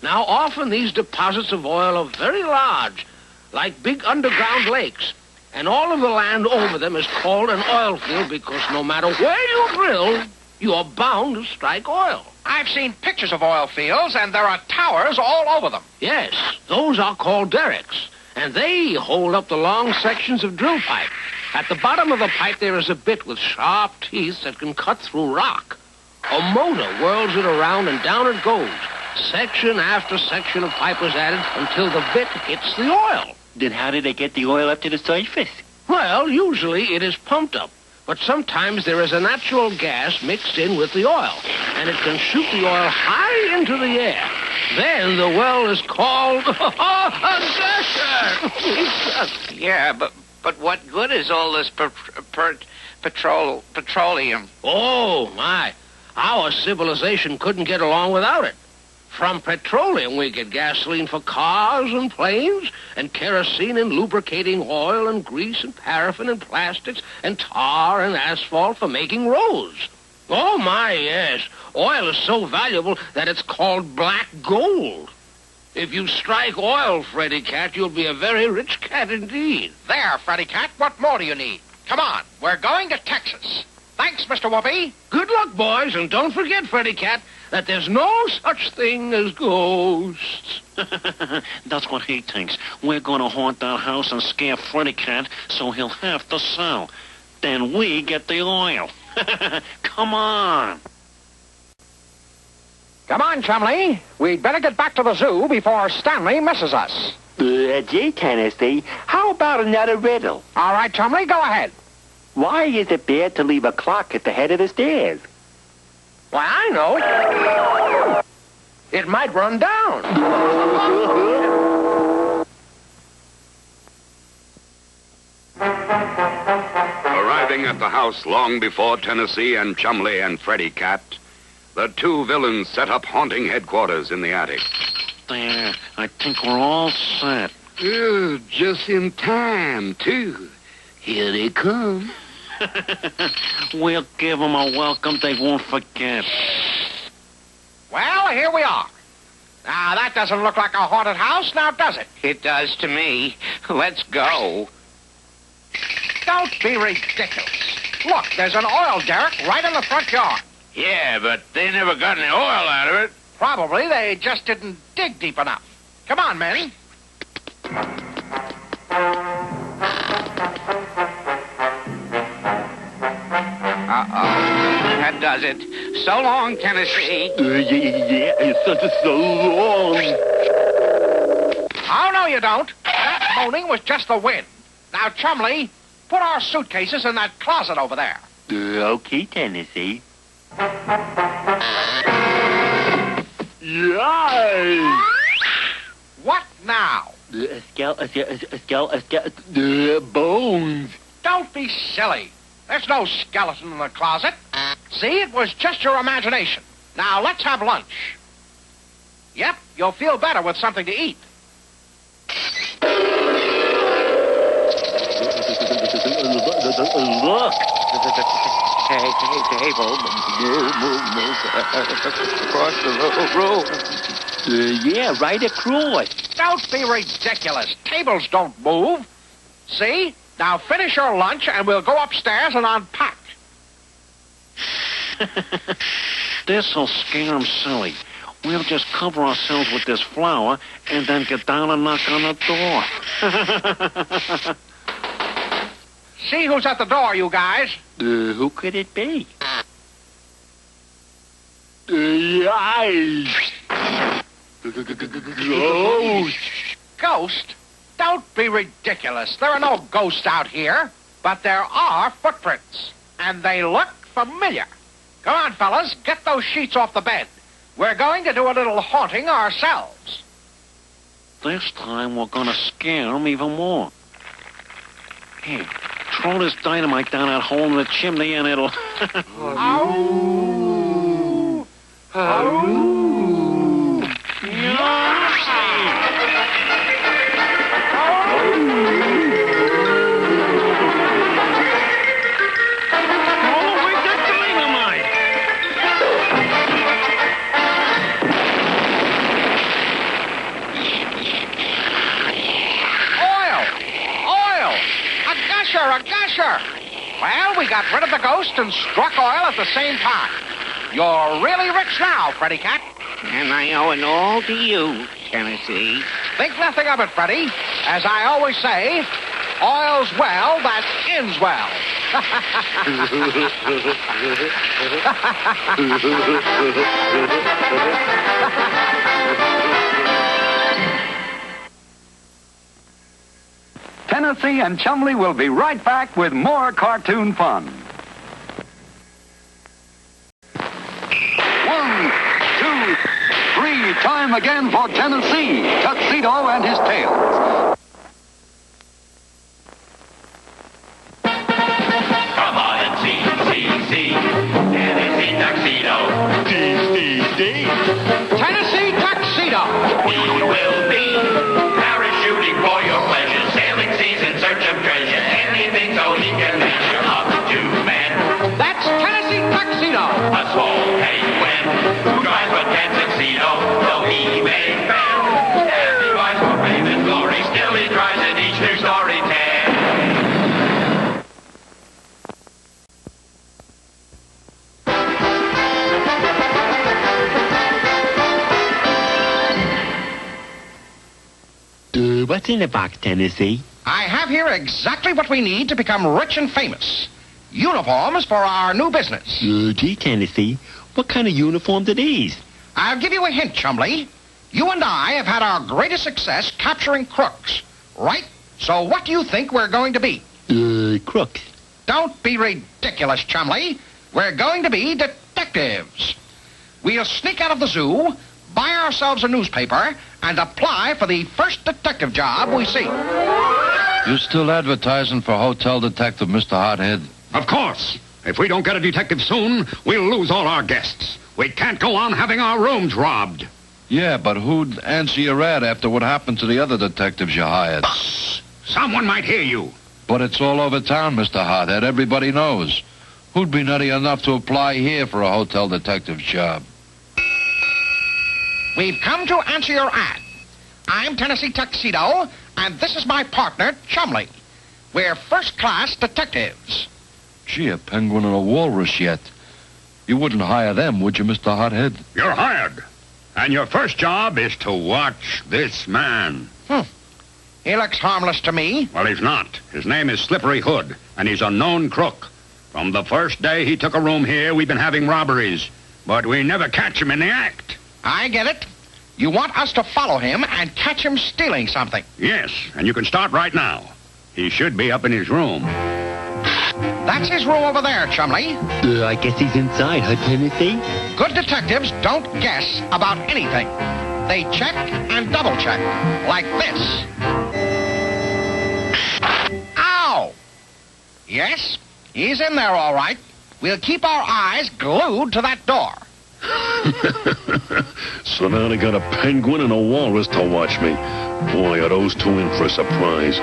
Now, often these deposits of oil are very large, like big underground lakes, and all of the land over them is called an oil field because no matter where you drill, you're bound to strike oil. I've seen pictures of oil fields, and there are towers all over them. Yes, those are called derricks, and they hold up the long sections of drill pipe. At the bottom of the pipe, there is a bit with sharp teeth that can cut through rock. A motor whirls it around, and down it goes. Section after section of pipe is added until the bit hits the oil. Then how do they get the oil up to the surface? Well, usually it is pumped up. But sometimes there is a natural gas mixed in with the oil, and it can shoot the oil high into the air. Then the well is called a gusher. Yeah, but what good is all this petroleum? Oh, my. Our civilization couldn't get along without it. From petroleum, we get gasoline for cars and planes, and kerosene and lubricating oil and grease and paraffin and plastics and tar and asphalt for making roads. Oh, my, yes. Oil is so valuable that it's called black gold. If you strike oil, Freddy Cat, you'll be a very rich cat indeed. There, Freddy Cat. What more do you need? Come on. We're going to Texas. Thanks, Mr. Whoopi. Good luck, boys, and don't forget, Freddy Cat, that there's no such thing as ghosts. That's what he thinks. We're going to haunt that house and scare Freddy Cat so he'll have to sell. Then we get the oil. Come on. Come on, Chumley. We'd better get back to the zoo before Stanley misses us. Gee, Tennessee, how about another riddle? All right, Chumley, go ahead. Why is it bad to leave a clock at the head of the stairs? Why, I know. It might run down. Arriving at the house long before Tennessee and Chumley and Freddy Cat, the two villains set up haunting headquarters in the attic. There, I think we're all set. Oh, just in time, too. Here they come. We'll give them a welcome they won't forget. Well, here we are. Now, that doesn't look like a haunted house, now does it? It does to me. Let's go. Don't be ridiculous. Look, there's an oil derrick right in the front yard. Yeah, but they never got any oil out of it. Probably they just didn't dig deep enough. Come on, men. That does it. So long, Tennessee. Yeah, so long. Oh, no, you don't. That moaning was just the wind. Now, Chumley, put our suitcases in that closet over there. Okay, Tennessee. What now? Bones. Don't be silly. There's no skeleton in the closet. See, it was just your imagination. Now, let's have lunch. Yep, you'll feel better with something to eat. Look. Table. Move. Across the room. Yeah, right across. Don't be ridiculous. Tables don't move. See? Now finish your lunch and we'll go upstairs and unpack. This'll scare 'em silly. We'll just cover ourselves with this flour and then get down and knock on the door. See who's at the door, you guys. Who could it be? Ghost? Don't be ridiculous. There are no ghosts out here, but there are footprints, and they look familiar. Come on, fellas, get those sheets off the bed. We're going to do a little haunting ourselves. This time we're gonna scare them even more. Here, throw this dynamite down that hole in the chimney and it'll... Ow! Ow! A gusher! Well, we got rid of the ghost and struck oil at the same time. You're really rich now, Freddy Cat. And I owe it all to you, Tennessee. Think nothing of it, Freddy. As I always say, oil's well that ends well. Tennessee and Chumley will be right back with more cartoon fun. 1, 2, 3, time again for Tennessee, Tuxedo and his tails. Come on and see, Tennessee Tuxedo. Tennessee Tuxedo. He will be parachuting for your pleasure, sailing seas in search of treasure, anything so he can measure up to man. That's Tennessee Tuxedo. A small penguin who drives a tuxedo, though he may fail. As he rides for fame and glory, still he tries in each new story tale. What's in the box, Tennessee? I have here exactly what we need to become rich and famous. Uniforms for our new business. Gee, Tennessee, what kind of uniforms are these? I'll give you a hint, Chumley. You and I have had our greatest success capturing crooks, right? So what do you think we're going to be? Crooks. Don't be ridiculous, Chumley. We're going to be detectives. We'll sneak out of the zoo, buy ourselves a newspaper, and apply for the first detective job we see. You still advertising for hotel detective, Mr. Hothead? Of course. If we don't get a detective soon, we'll lose all our guests. We can't go on having our rooms robbed. Yeah, but who'd answer your ad after what happened to the other detectives you hired? Someone might hear you. But it's all over town, Mr. Hothead. Everybody knows. Who'd be nutty enough to apply here for a hotel detective's job? We've come to answer your ad. I'm Tennessee Tuxedo, and this is my partner, Chumley. We're first-class detectives. Gee, a penguin and a walrus yet. You wouldn't hire them, would you, Mr. Hothead? You're hired. And your first job is to watch this man. He looks harmless to me. Well, he's not. His name is Slippery Hood, and he's a known crook. From the first day he took a room here, we've been having robberies. But we never catch him in the act. I get it. You want us to follow him and catch him stealing something. Yes, and you can start right now. He should be up in his room. That's his room over there, Chumley. I guess he's inside, huh, Tennessee? Good detectives don't guess about anything. They check and double-check, like this. Ow! Yes, he's in there all right. We'll keep our eyes glued to that door. So now they got a penguin and a walrus to watch me. Boy, are those two in for a surprise.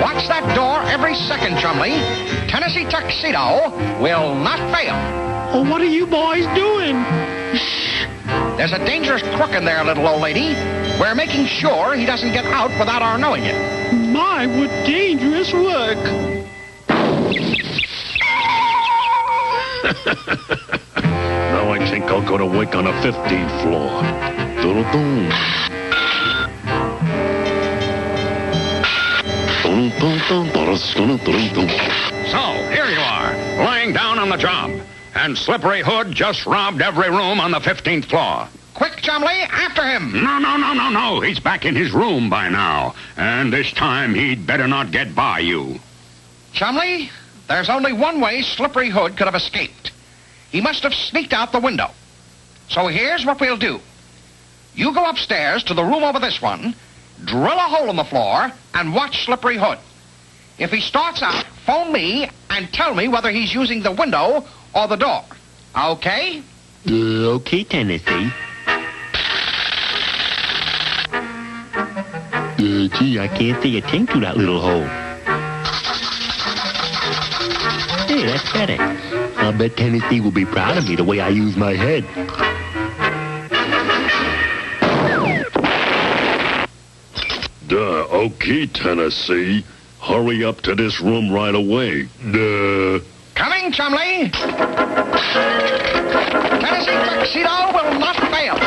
Watch that door every second, Chumley. Tennessee Tuxedo will not fail. Oh, what are you boys doing? Shh. There's a dangerous crook in there, little old lady. We're making sure he doesn't get out without our knowing it. My, what dangerous work. Now I think I'll go to work on the 15th floor. Doo-doo-doo. So, here you are, lying down on the job. And Slippery Hood just robbed every room on the 15th floor. Quick, Chumley, after him. No. He's back in his room by now. And this time he'd better not get by you. Chumley, there's only one way Slippery Hood could have escaped. He must have sneaked out the window. So here's what we'll do. You go upstairs to the room over this one, drill a hole in the floor, and watch Slippery Hood. If he starts out, phone me and tell me whether he's using the window or the door. Okay? Okay, Tennessee. Gee, I can't see a thing through that little hole. Hey, that's better. I'll bet Tennessee will be proud of me the way I use my head. Okay, Tennessee. Hurry up to this room right away. Coming, Chumley. Tennessee Tuxedo will not fail.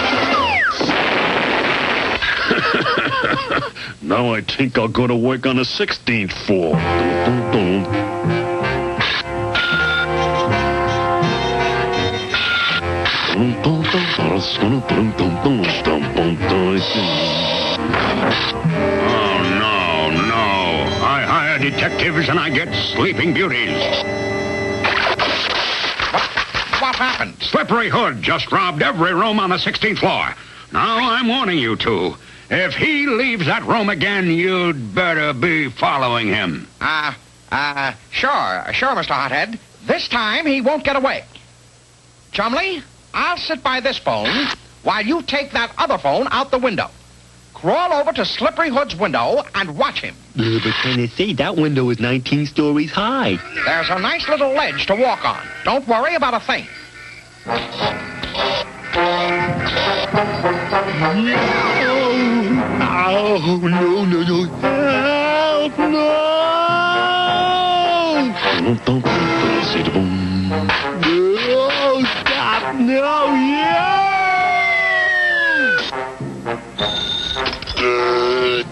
Now I think I'll go to work on the 16th floor. Detectives and I get sleeping beauties. What happened? Slippery Hood just robbed every room on the 16th floor. Now I'm warning you two. If he leaves that room again, you'd better be following him. Sure, Mr. Hothead. This time he won't get away. Chumley, I'll sit by this phone while you take that other phone out the window. Crawl over to Slippery Hood's window and watch him. But Tennessee, that window is 19 stories high. There's a nice little ledge to walk on. Don't worry about a thing. Oh, no. Help, no! No, stop, no,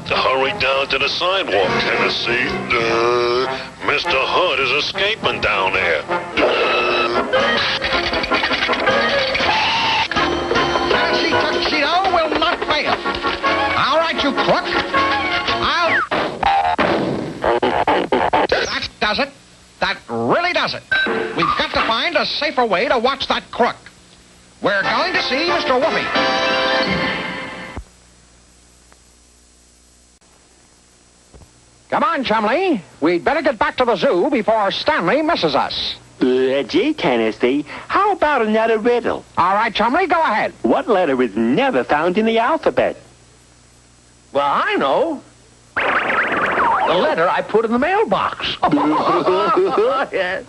Hurry down to the sidewalk, Tennessee. Mr. Hood is escaping down there. Tennessee Tuxedo will not fail. All right, you crook. That does it. That really does it. We've got to find a safer way to watch that crook. We're going to see Mr. Whoopi. Come on, Chumley. We'd better get back to the zoo before Stanley misses us. Gee, Tennessee, how about another riddle? All right, Chumley, go ahead. What letter is never found in the alphabet? Well, I know. The letter I put in the mailbox. Yes.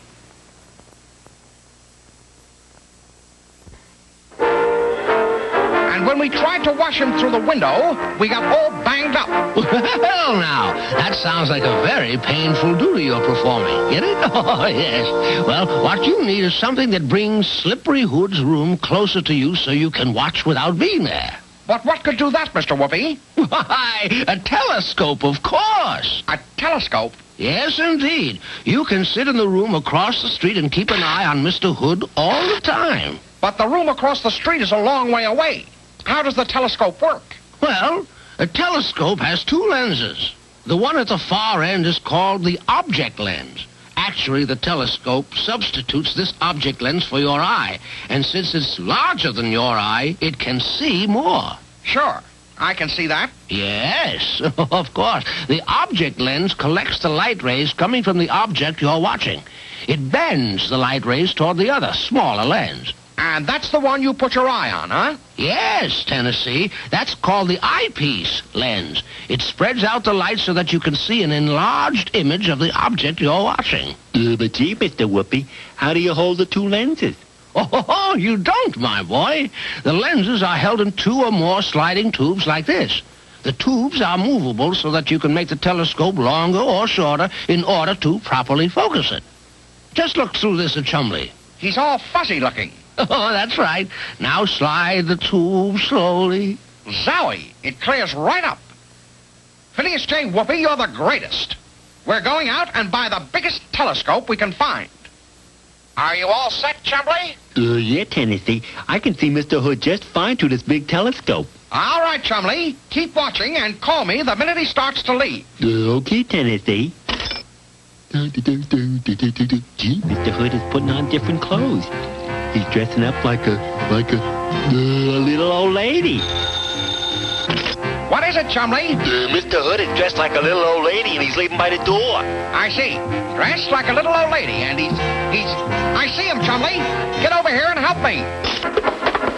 And when we tried to wash him through the window, we got all banged up. Well, now, that sounds like a very painful duty you're performing. Get it? Oh, yes. Well, what you need is something that brings Slippery Hood's room closer to you so you can watch without being there. But what could do that, Mr. Whoopi? Why, a telescope, of course. A telescope? Yes, indeed. You can sit in the room across the street and keep an eye on Mr. Hood all the time. But the room across the street is a long way away. How does the telescope work? Well, a telescope has two lenses. The one at the far end is called the object lens. Actually, the telescope substitutes this object lens for your eye. And since it's larger than your eye, it can see more. Sure. I can see that. Yes, of course. The object lens collects the light rays coming from the object you're watching. It bends the light rays toward the other, smaller lens. And that's the one you put your eye on, huh? Yes, Tennessee. That's called the eyepiece lens. It spreads out the light so that you can see an enlarged image of the object you're watching. But gee, Mr. Whoopi, how do you hold the two lenses? Oh, you don't, my boy. The lenses are held in two or more sliding tubes like this. The tubes are movable so that you can make the telescope longer or shorter in order to properly focus it. Just look through this at Chumley. He's all fuzzy looking. Oh, that's right. Now slide the tube slowly. Zowie, it clears right up. Phineas J. Whoopi, you're the greatest. We're going out and buy the biggest telescope we can find. Are you all set, Chumley? Yeah, Tennessee. I can see Mr. Hood just fine through this big telescope. All right, Chumley. Keep watching and call me the minute he starts to leave. Okay, Tennessee. Gee, Mr. Hood is putting on different clothes. He's dressing up like a little old lady. What is it, Chumley? Mr. Hood is dressed like a little old lady, and he's leaving by the door. I see. Dressed like a little old lady, and he's... I see him, Chumley. Get over here and help me.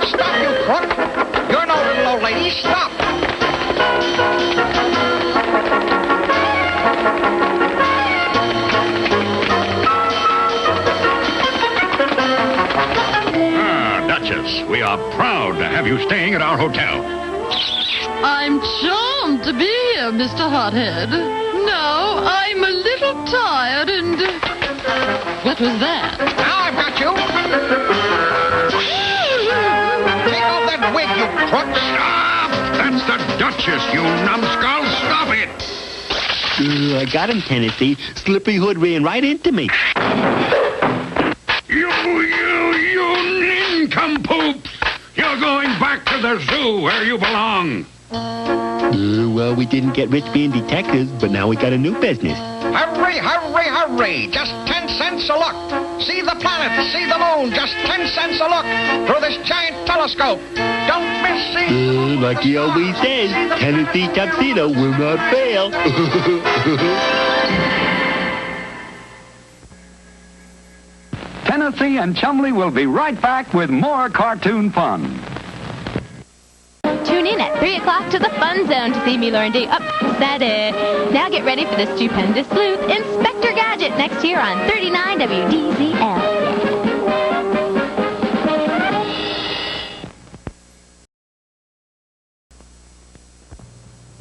Stop, you crook. You're no little old lady. Stop. Duchess, we are proud to have you staying at our hotel. I'm charmed to be here, Mr. Hothead. No, I'm a little tired and... What was that? Now I've got you. Take off that wig, you crook. Stop! That's the Duchess, you numbskull. Stop it! I got him, Tennessee. Slippery Hood ran right into me. You nincompoops! You're going back to the zoo where you belong. Well, we didn't get rich being detectives, but now we got a new business. Hurry, hurry, hurry. Just 10 cents a look. See the planet, see the moon. Just 10 cents a look through this giant telescope. Don't miss it. Like he always says, Tennessee Tuxedo will not fail. Tennessee and Chumley will be right back with more cartoon fun. Tune in at 3 o'clock to the Fun Zone to see me learn to... Oh, is that it? Now get ready for the stupendous sleuth, Inspector Gadget, next here on 39 WDZL.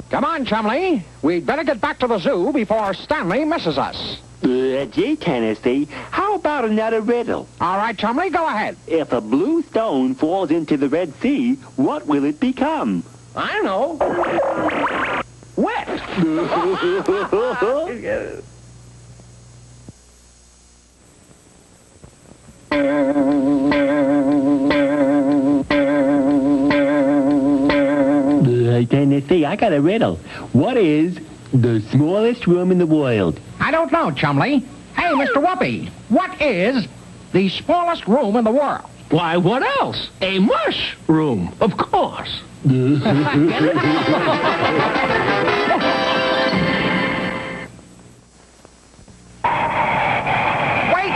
Come on, Chumley. We'd better get back to the zoo before Stanley misses us. Gee, Tennessee, how about another riddle? All right, Chumley, go ahead. If a blue stone falls into the Red Sea, what will it become? I know. Wet. Tennessee, I got a riddle. What is the smallest room in the world? I don't know, Chumley. Hey, Mr. Whoopi, what is the smallest room in the world? Why, what else? A mushroom, of course. Wait,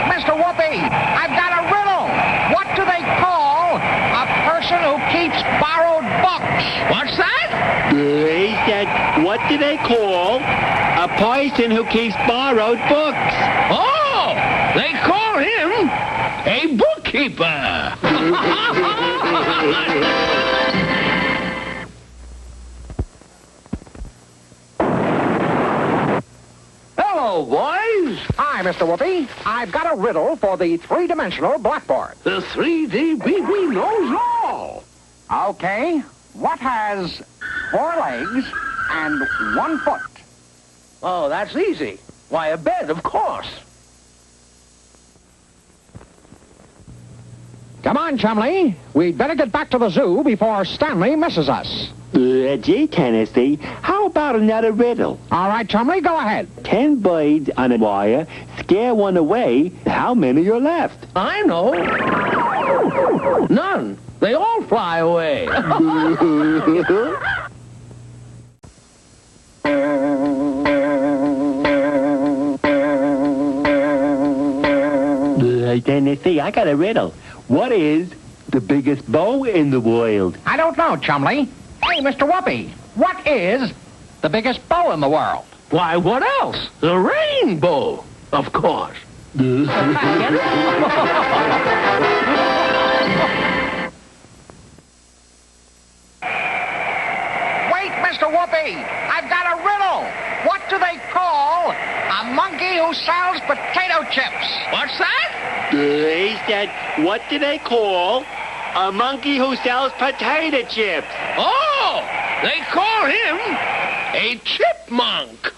Mr. Whoopi, I've got a riddle. What do they call a person who keeps borrowed books? What's that? He said, what do they call a person who keeps borrowed books? Oh, they call him a bookkeeper. Hello, boys. Hi, Mr. Whoopi. I've got a riddle for the three-dimensional blackboard. The 3D BB knows all. Okay. What has 4 legs and 1 foot? Oh, that's easy. Why, a bed, of course. Come on, Chumley. We'd better get back to the zoo before Stanley misses us. Gee, Tennessee, how about another riddle? All right, Chumley, go ahead. 10 birds on a wire, scare one away. How many are left? I know. None. They all fly away. Tennessee, I got a riddle. What is the biggest bow in the world? I don't know, Chumley. Hey, Mr. Whoopi, what is the biggest bow in the world? Why, what else? The rainbow, of course. Wait, Mr. Whoopi, I've got a riddle. What do they call a monkey who sells potato chips? What's that? He said, what do they call a monkey who sells potato chips? Oh, they call him a chipmunk.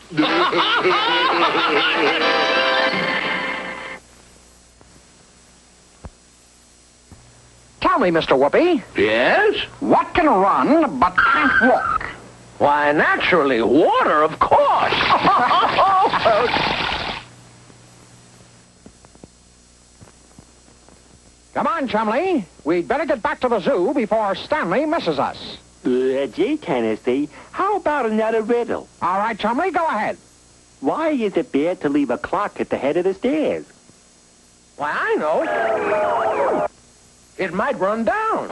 Tell me, Mr. Whoopi. Yes? What can run but can't walk? Why, naturally, water, of course. Come on, Chumley. We'd better get back to the zoo before Stanley misses us. Gee, Tennessee, how about another riddle? All right, Chumley, go ahead. Why is it bad to leave a clock at the head of the stairs? Why, I know. It might run down.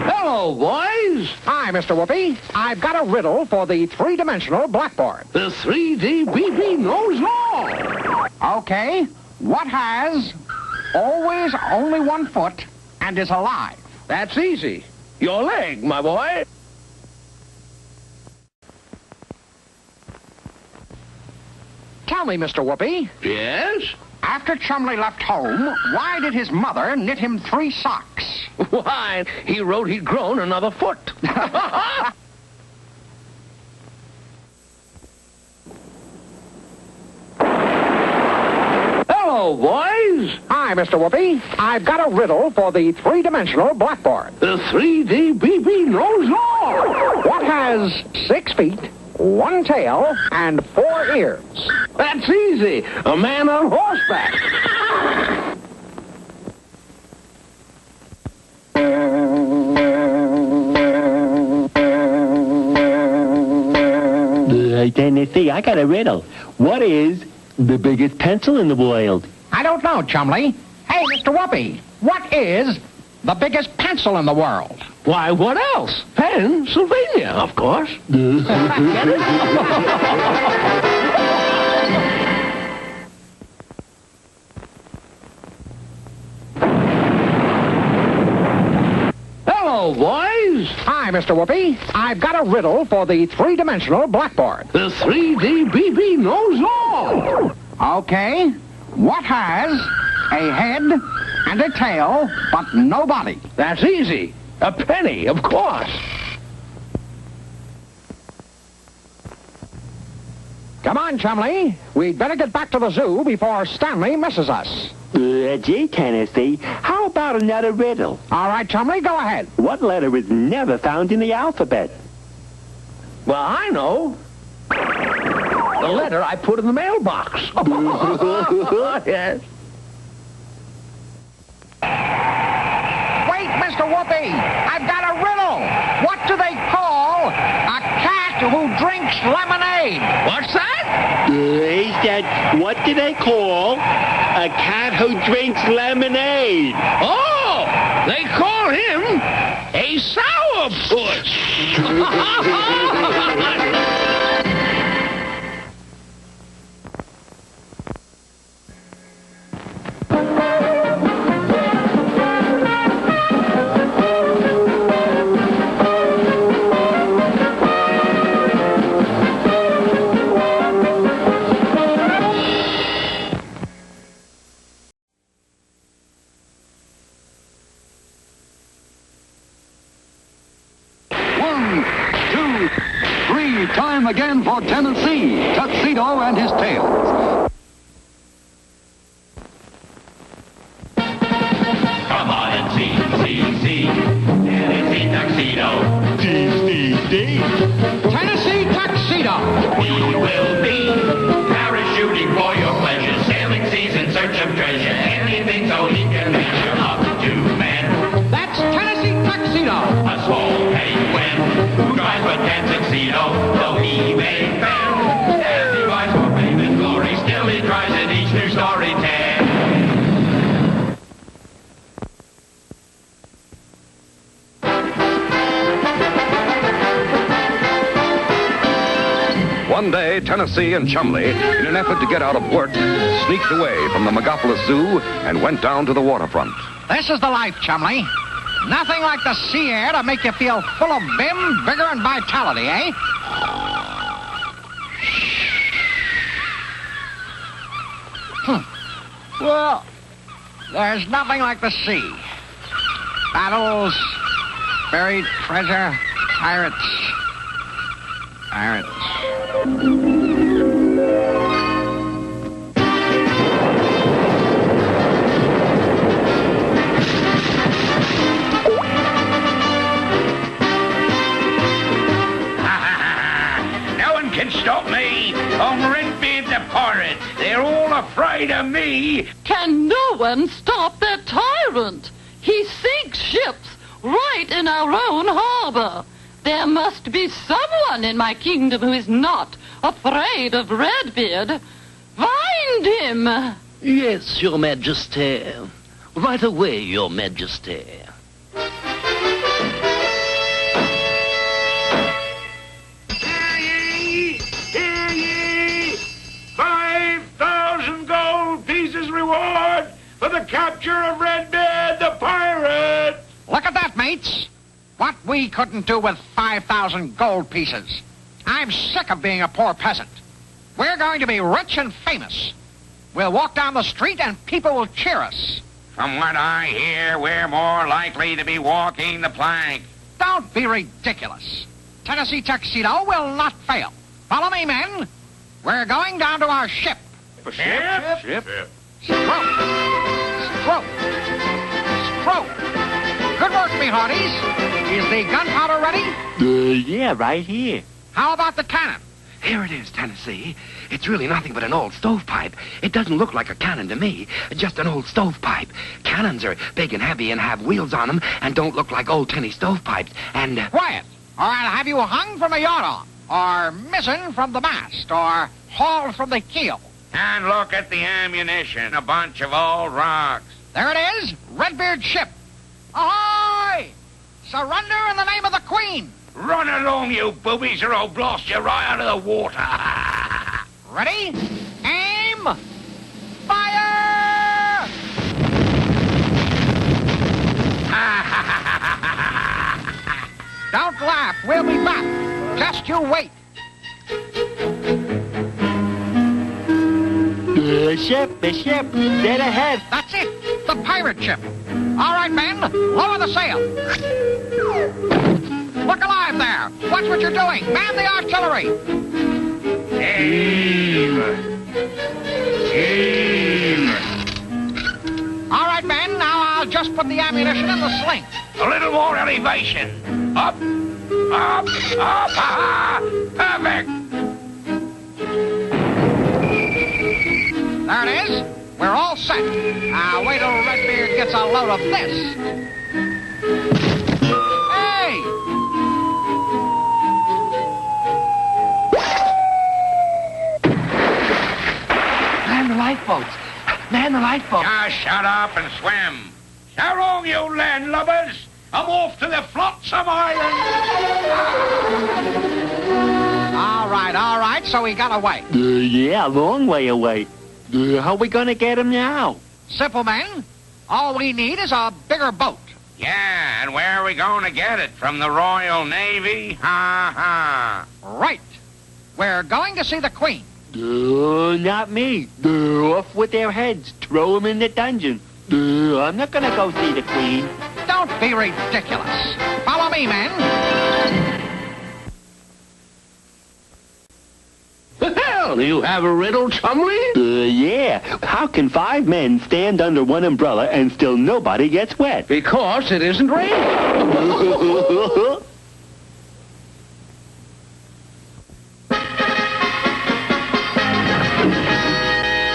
Hello, boys. Hi, Mr. Whoopi. I've got a riddle for the three-dimensional blackboard. The 3D BB knows all. Okay. What has always only one foot and is alive? That's easy. Your leg, my boy. Tell me, Mr. Whoopi. Yes? After Chumley left home, why did his mother knit him 3 socks? Why, he wrote he'd grown another foot. Hello, boys. Hi, Mr. Whoopi. I've got a riddle for the three-dimensional blackboard. The 3D BB knows all. What has 6 feet, 1 tail, and 4 ears? That's easy. A man on horseback. Tennessee, I got a riddle. What is the biggest pencil in the world? I don't know, Chumley. Hey, Mr. Whoopi, what is the biggest pencil in the world? Why, what else? Pennsylvania, of course. Hello, boys. Hi, Mr. Whoopi. I've got a riddle for the three-dimensional blackboard. The 3D BB knows all. Okay. What has a head and a tail, but no body? That's easy. A penny, of course. Come on, Chumley. We'd better get back to the zoo before Stanley misses us. Gee, Tennessee, how about another riddle? All right, Chumley, go ahead. What letter is never found in the alphabet? Well, I know. The letter I put in the mailbox. Yes. Wait, Mr. Whoopi. I've got a riddle. What do they call a cat who drinks lemonade? What's that? He said, what do they call a cat who drinks lemonade? Oh, they call him a sourpuss. Time again for Tennessee, Tuxedo and his tails. Come on and see. Tennessee Tuxedo. Tennessee Tuxedo. We will be parachuting for your pleasure, sailing seas in search of treasure, anything so he can measure up to men. That's Tennessee Tuxedo. A small penguin who drives a tuxedo, though he may fail. As he rides for fame and glory, still he tries in each new story tale. One day, Tennessee and Chumley, in an effort to get out of work, sneaked away from the Megapolis Zoo and went down to the waterfront. This is the life, Chumley. Nothing like the sea air to make you feel full of vim, vigor, and vitality, eh? Well, there's nothing like the sea. Battles, buried treasure, pirates. lie to me? Can no one stop that tyrant? He sinks ships right in our own harbor. There must be someone in my kingdom who is not afraid of Redbeard. Find him! Yes, Your Majesty. Right away, Your Majesty. Hear ye! 5,000 gold pieces reward for the capture of Redbeard the pirate! Look at that, mates. What we couldn't do with 5,000 gold pieces. I'm sick of being a poor peasant. We're going to be rich and famous. We'll walk down the street and people will cheer us. From what I hear, we're more likely to be walking the plank. Don't be ridiculous. Tennessee Tuxedo will not fail. Follow me, men. We're going down to our ship. Ship? Stroke. Stroke. Stroke. Good work, me hearties. Is the gunpowder ready? Yeah, right here. How about the cannon? Here it is, Tennessee. It's really nothing but an old stovepipe. It doesn't look like a cannon to me. Just an old stovepipe. Cannons are big and heavy and have wheels on them and don't look like old tinny stovepipes. And... Quiet, or I'll have you hung from a yardarm, or mizzen from the mast, or hauled from the keel. And look at the ammunition, a bunch of old rocks. There it is, Redbeard's ship. Ahoy! Surrender in the name of the Queen. Run along, you boobies, or I'll blast you right out of the water. Ready? Aim! Fire! Don't laugh. We'll be back. Just you wait. The ship, dead ahead. That's it. The pirate ship. All right, men, lower the sail. Look alive there. Watch what you're doing. Man the artillery. Aim! Aim! All right, men, now I'll just put the ammunition in the sling. A little more elevation. Up, up, up. Ha-ha! Perfect. There it is. We're all set. Now wait till Redbeard gets a load of this. Hey! Man the lifeboats. Man the lifeboats. Just shut up and swim. So long, you landlubbers. I'm off to the Flotsam Island. All right, so he got away. Yeah, a long way away. How we gonna get him now? Simple, men. All we need is a bigger boat. Yeah, and where are we going to get it? From the Royal Navy? Ha-ha. Right. We're going to see the Queen. Not me. Off with their heads. Throw them in the dungeon. I'm not gonna go see the Queen. Don't be ridiculous. Follow me, men. Well, do you have a riddle, Chumley? Yeah. How can 5 men stand under one umbrella and still nobody gets wet? Because it isn't raining.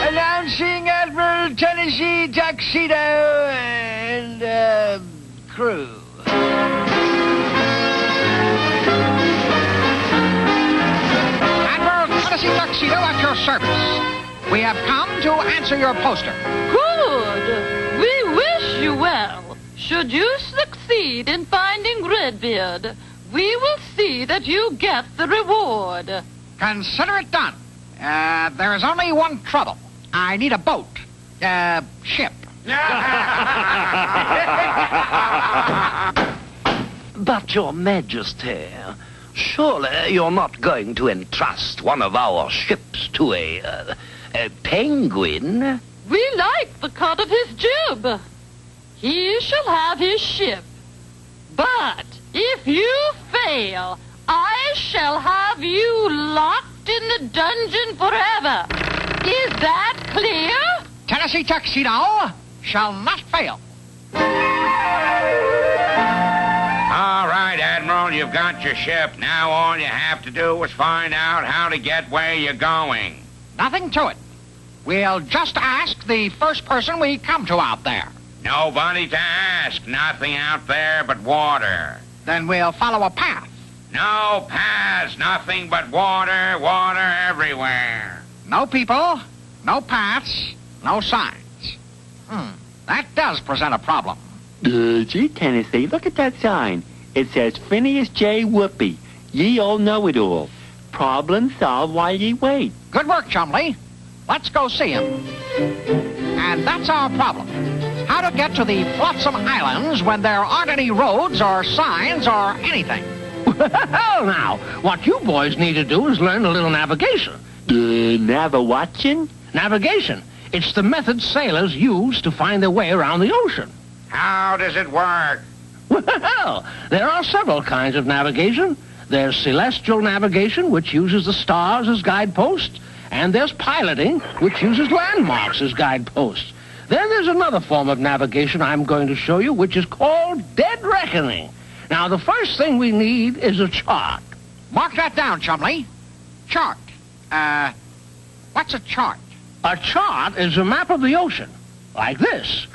Announcing Admiral Tennessee Tuxedo and, crew. Tennessee Tuxedo at your service. We have come to answer your poster. Good. We wish you well. Should you succeed in finding Redbeard, we will see that you get the reward. Consider it done. There is only one trouble. I need a boat. Ship. But, Your Majesty, surely you're not going to entrust one of our ships to a penguin? We like the cut of his jib. He shall have his ship. But if you fail, I shall have you locked in the dungeon forever. Is that clear? Tennessee Tuxedo shall not fail. All right, Admiral, you've got your ship. Now all you have to do is find out how to get where you're going. Nothing to it. We'll just ask the first person we come to out there. Nobody to ask. Nothing out there but water. Then we'll follow a path. No paths. Nothing but water, water everywhere. No people, no paths, no signs. That does present a problem. Gee, Tennessee, look at that sign. It says Phineas J. Whoopi, ye all know-it-all. Problem solved while ye wait. Good work, Chumley. Let's go see him. And that's our problem. How to get to the Flotsam Islands when there aren't any roads or signs or anything. Well, now, what you boys need to do is learn a little navigation. Navigation? Navigation. It's the method sailors use to find their way around the ocean. How does it work? Well, there are several kinds of navigation. There's celestial navigation, which uses the stars as guideposts, and there's piloting, which uses landmarks as guideposts. Then there's another form of navigation I'm going to show you, which is called dead reckoning. Now, the first thing we need is a chart. Mark that down, Chumley. Chart. What's a chart? A chart is a map of the ocean, like this.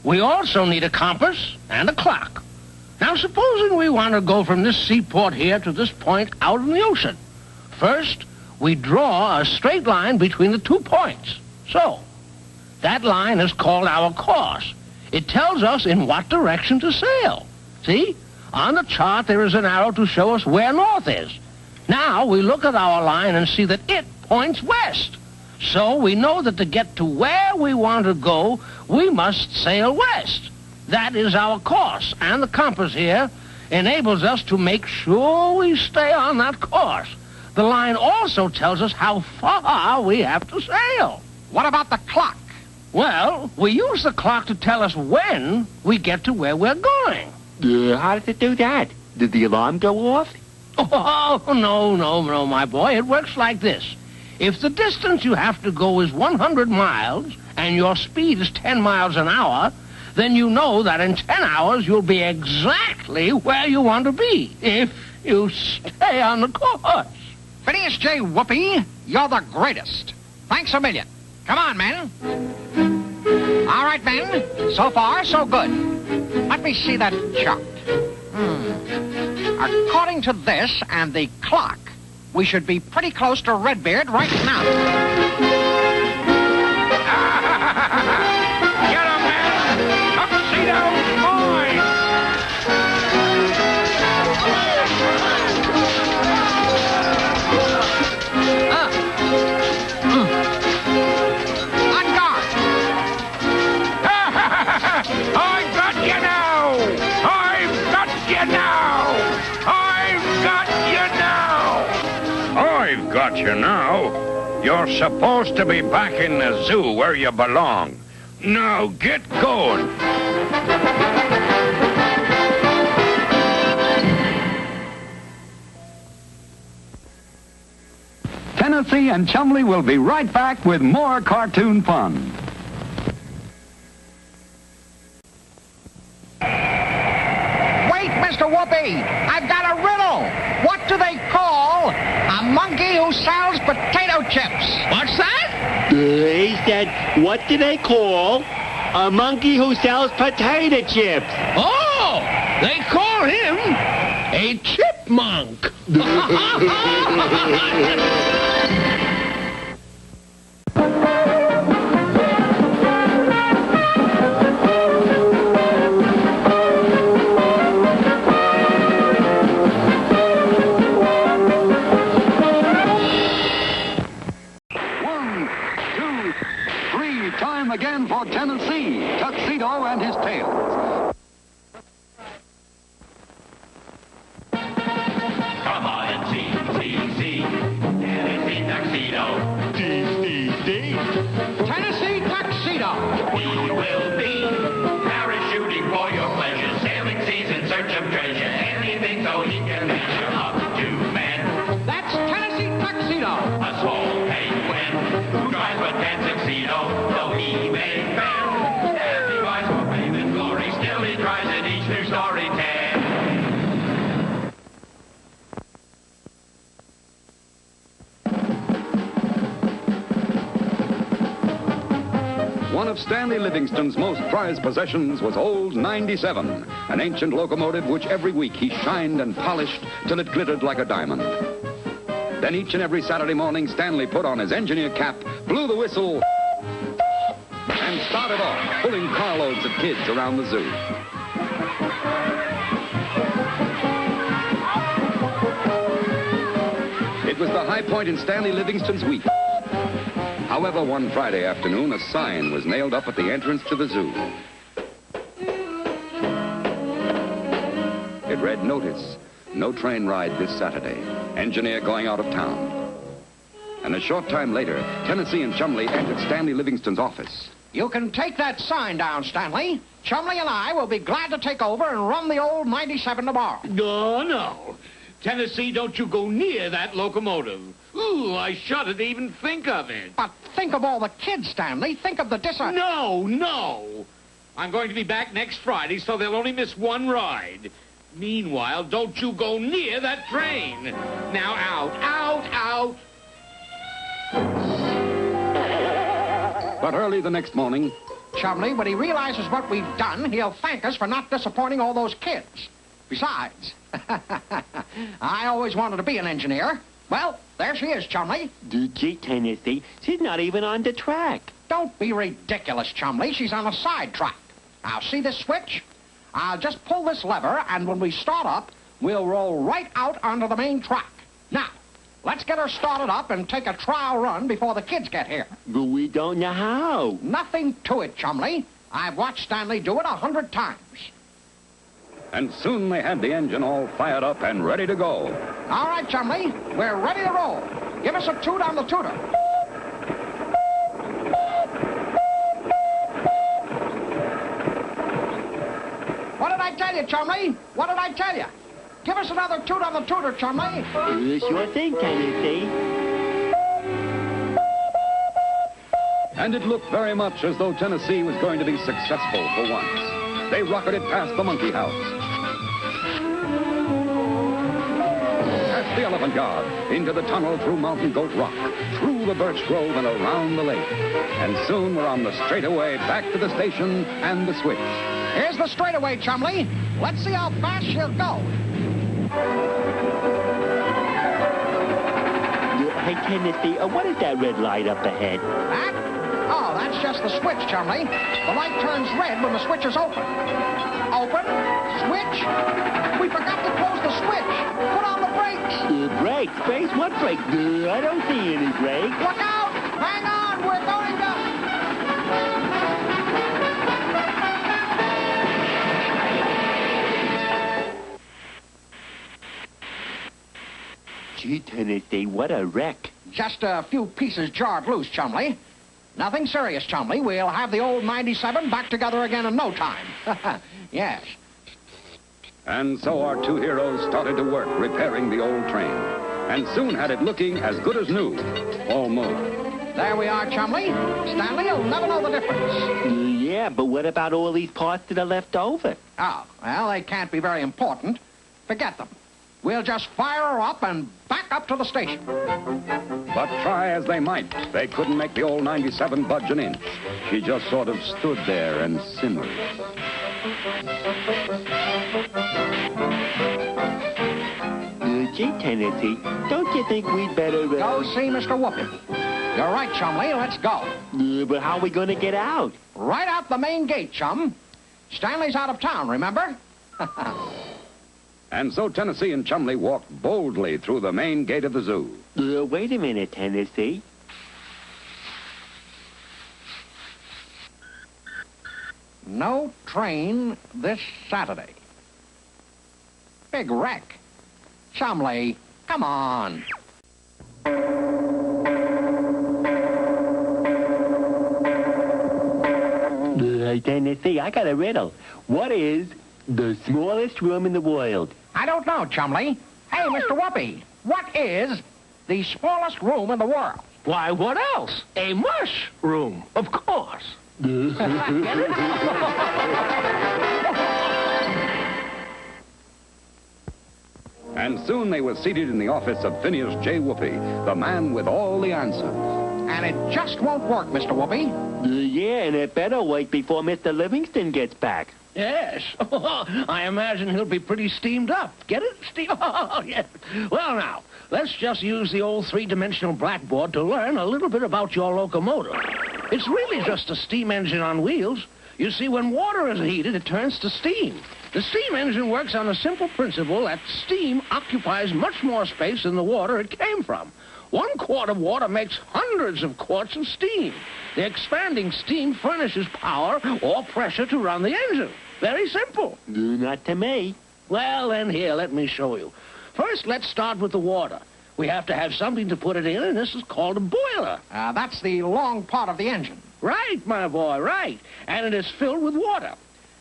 We also need a compass and a clock. Now, supposing we want to go from this seaport here to this point out in the ocean. First, we draw a straight line between the 2 points. So, that line is called our course. It tells us in what direction to sail. See? On the chart, there is an arrow to show us where north is. Now, we look at our line and see that it points west. So we know that to get to where we want to go, we must sail west. That is our course, and the compass here enables us to make sure we stay on that course. The line also tells us how far we have to sail. What about the clock? Well, we use the clock to tell us when we get to where we're going. How does it do that? Did the alarm go off? Oh, no, my boy. It works like this. If the distance you have to go is 100 miles and your speed is 10 miles an hour, then you know that in 10 hours you'll be exactly where you want to be if you stay on the course. Phineas J. Whoopi, you're the greatest. Thanks a million. Come on, men. All right, men. So far, so good. Let me see that chart. According to this and the clock, we should be pretty close to Redbeard right now. Get him, man! Tuxedo boys! On guard! I've got you now! I've got you now! I've got you now! I've got you now? You're supposed to be back in the zoo where you belong. Now get going. Tennessee and Chumley will be right back with more cartoon fun. Wait, Mr. Whoopi! I've got a riddle! What do they call a monkey who sells potato chips? What's that? He said, what do they call a monkey who sells potato chips? Oh, they call him a chipmunk. Time again for Tennessee, Tuxedo and his tails. Come on and see, Tennessee Tuxedo. Tennessee Tuxedo! He will be parachuting for your pleasure, sailing seas in search of treasure, anything so he can measure up to men. That's Tennessee Tuxedo! A small penguin who drives a tan tuxedo, though he may fail. As he rides for fame and glory, still he tries in each new story tale. one of Stanley Livingston's most prized possessions was old 97, an ancient locomotive which every week he shined and polished till it glittered like a diamond. Then each and every Saturday morning, Stanley put on his engineer cap, blew the whistle, and started off, pulling carloads of kids around the zoo. It was the high point in Stanley Livingston's week. However, one Friday afternoon, a sign was nailed up at the entrance to the zoo. It read, "Notice, no train ride this Saturday. Engineer going out of town." And a short time later, Tennessee and Chumley entered Stanley Livingston's office. You can take that sign down, Stanley. Chumley and I will be glad to take over and run the old 97 tomorrow. Oh, no. Tennessee, don't you go near that locomotive. Ooh, I shudder to even think of it. But think of all the kids, Stanley. Think of the No. I'm going to be back next Friday, so they'll only miss one ride. Meanwhile, don't you go near that train. Now, out. But early the next morning... Chumley, when he realizes what we've done, he'll thank us for not disappointing all those kids. Besides, I always wanted to be an engineer. Well, there she is, Chumley. Gee, Tennessee, she's not even on the track. Don't be ridiculous, Chumley. She's on a side track. Now, see this switch? I'll just pull this lever, and when we start up, we'll roll right out onto the main track. Now, let's get her started up and take a trial run before the kids get here. But we don't know how. Nothing to it, Chumley. I've watched Stanley do it 100 times. And soon they had the engine all fired up and ready to go. All right, Chumley, we're ready to roll. Give us a toot on the tooter. What did I tell you, Chumley? What did I tell you? Give us another toot on the tooter, Chumley. Sure thing, Tennessee. And it looked very much as though Tennessee was going to be successful for once. They rocketed past the monkey house, past the elephant yard, into the tunnel through Mountain Goat Rock, through the birch grove and around the lake. And soon we're on the straightaway back to the station and the switch. Here's the straightaway, Chumley. Let's see how fast she'll go. Hey, Tennessee, what is that red light up ahead? That? Oh, that's just the switch, Chumley. The light turns red when the switch is open. Open? Switch? We forgot to close the switch. Put on the brakes. Brakes? Brakes? What brakes? I don't see any brakes. Look out! Hang on! We're going to... Gee, Tennessee, what a wreck. Just a few pieces jarred loose, Chumley. Nothing serious, Chumley. We'll have the old 97 back together again in no time. Yes. And so our two heroes started to work repairing the old train, and soon had it looking as good as new, almost. There we are, Chumley. Stanley will never know the difference. Yeah, but what about all these parts that are left over? Oh, well, they can't be very important. Forget them. We'll just fire her up and back up to the station. But try as they might, they couldn't make the old 97 budge an inch. She just sort of stood there and simmered. Gee, Tennessee, don't you think we'd better... Go see Mr. Whoopi. You're right, Chumley. Let's go. But how are we going to get out? Right out the main gate, Chum. Stanley's out of town, remember? And so Tennessee and Chumley walked boldly through the main gate of the zoo. Wait a minute, Tennessee. No train this Saturday. Big wreck. Chumley, come on. Tennessee, I got a riddle. What is the smallest room in the world? I don't know, Chumley. Hey, Mr. Whoopi, what is the smallest room in the world? Why, what else? A mushroom, of course. And soon they were seated in the office of Phineas J. Whoopi, the man with all the answers. And it just won't work, Mr. Whoopi. Yeah, and it better wait before Mr. Livingston gets back. Yes. I imagine he'll be pretty steamed up. Get it? Yes. Well, now, let's just use the old three-dimensional blackboard to learn a little bit about your locomotive. It's really just a steam engine on wheels. You see, when water is heated, it turns to steam. The steam engine works on a simple principle that steam occupies much more space than the water it came from. 1 quart of water makes hundreds of quarts of steam. The expanding steam furnishes power or pressure to run the engine. Very simple. Not to me. Well, then here, let me show you. First, let's start with the water. We have to have something to put it in, and this is called a boiler. That's the long part of the engine. Right, my boy, right. And it is filled with water.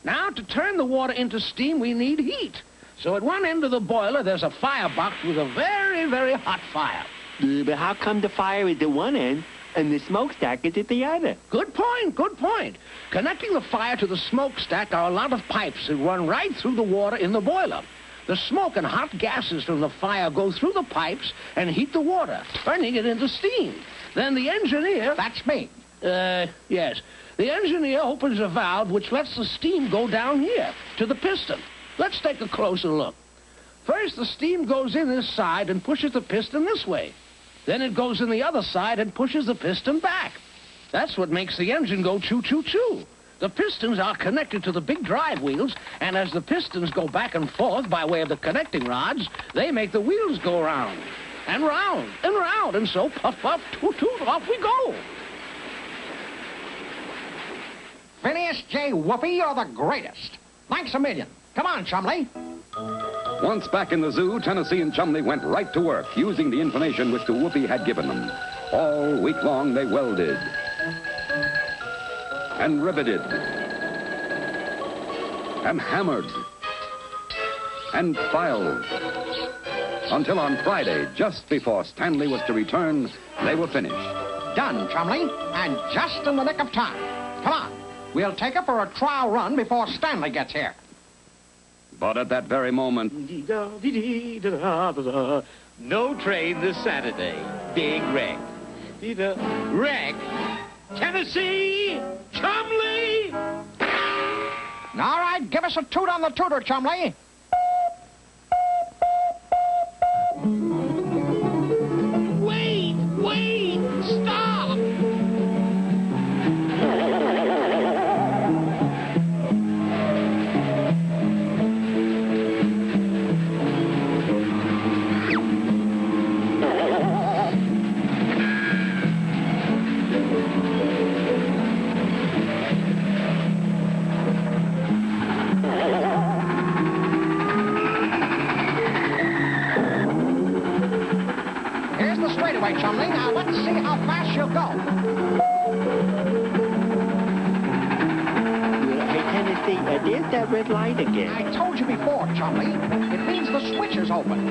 Now, to turn the water into steam, we need heat. So at one end of the boiler, there's a firebox with a very, very hot fire. But how come the fire is at one end and the smokestack is at the other? Good point, good point. Connecting the fire to the smokestack are a lot of pipes that run right through the water in the boiler. The smoke and hot gases from the fire go through the pipes and heat the water, turning it into steam. Then the engineer... That's me. Yes. The engineer opens a valve which lets the steam go down here to the piston. Let's take a closer look. First, the steam goes in this side and pushes the piston this way. Then it goes in the other side and pushes the piston back. That's what makes the engine go choo-choo-choo. The pistons are connected to the big drive wheels, and as the pistons go back and forth by way of the connecting rods, they make the wheels go round, and round, and round, and so puff, puff, toot-toot, off we go. Phineas J. Whoopi, you're the greatest. Thanks a million. Come on, Chumley. Once back in the zoo, Tennessee and Chumley went right to work, using the information which the whoopee had given them. All week long, they welded and riveted and hammered and filed until on Friday, just before Stanley was to return, they were finished. Done, Chumley, and just in the nick of time. Come on. We'll take her for a trial run before Stanley gets here. But at that very moment... No train this Saturday. Big wreck. Wreck? Tennessee! Chumley! All right, give us a toot on the tooter, Chumley. Wait! Stop! Here's the straightaway, Chumley. Now, let's see how fast she'll go. Hey, Tennessee, there's that red light again. I told you before, Chumley. It means the switch is open.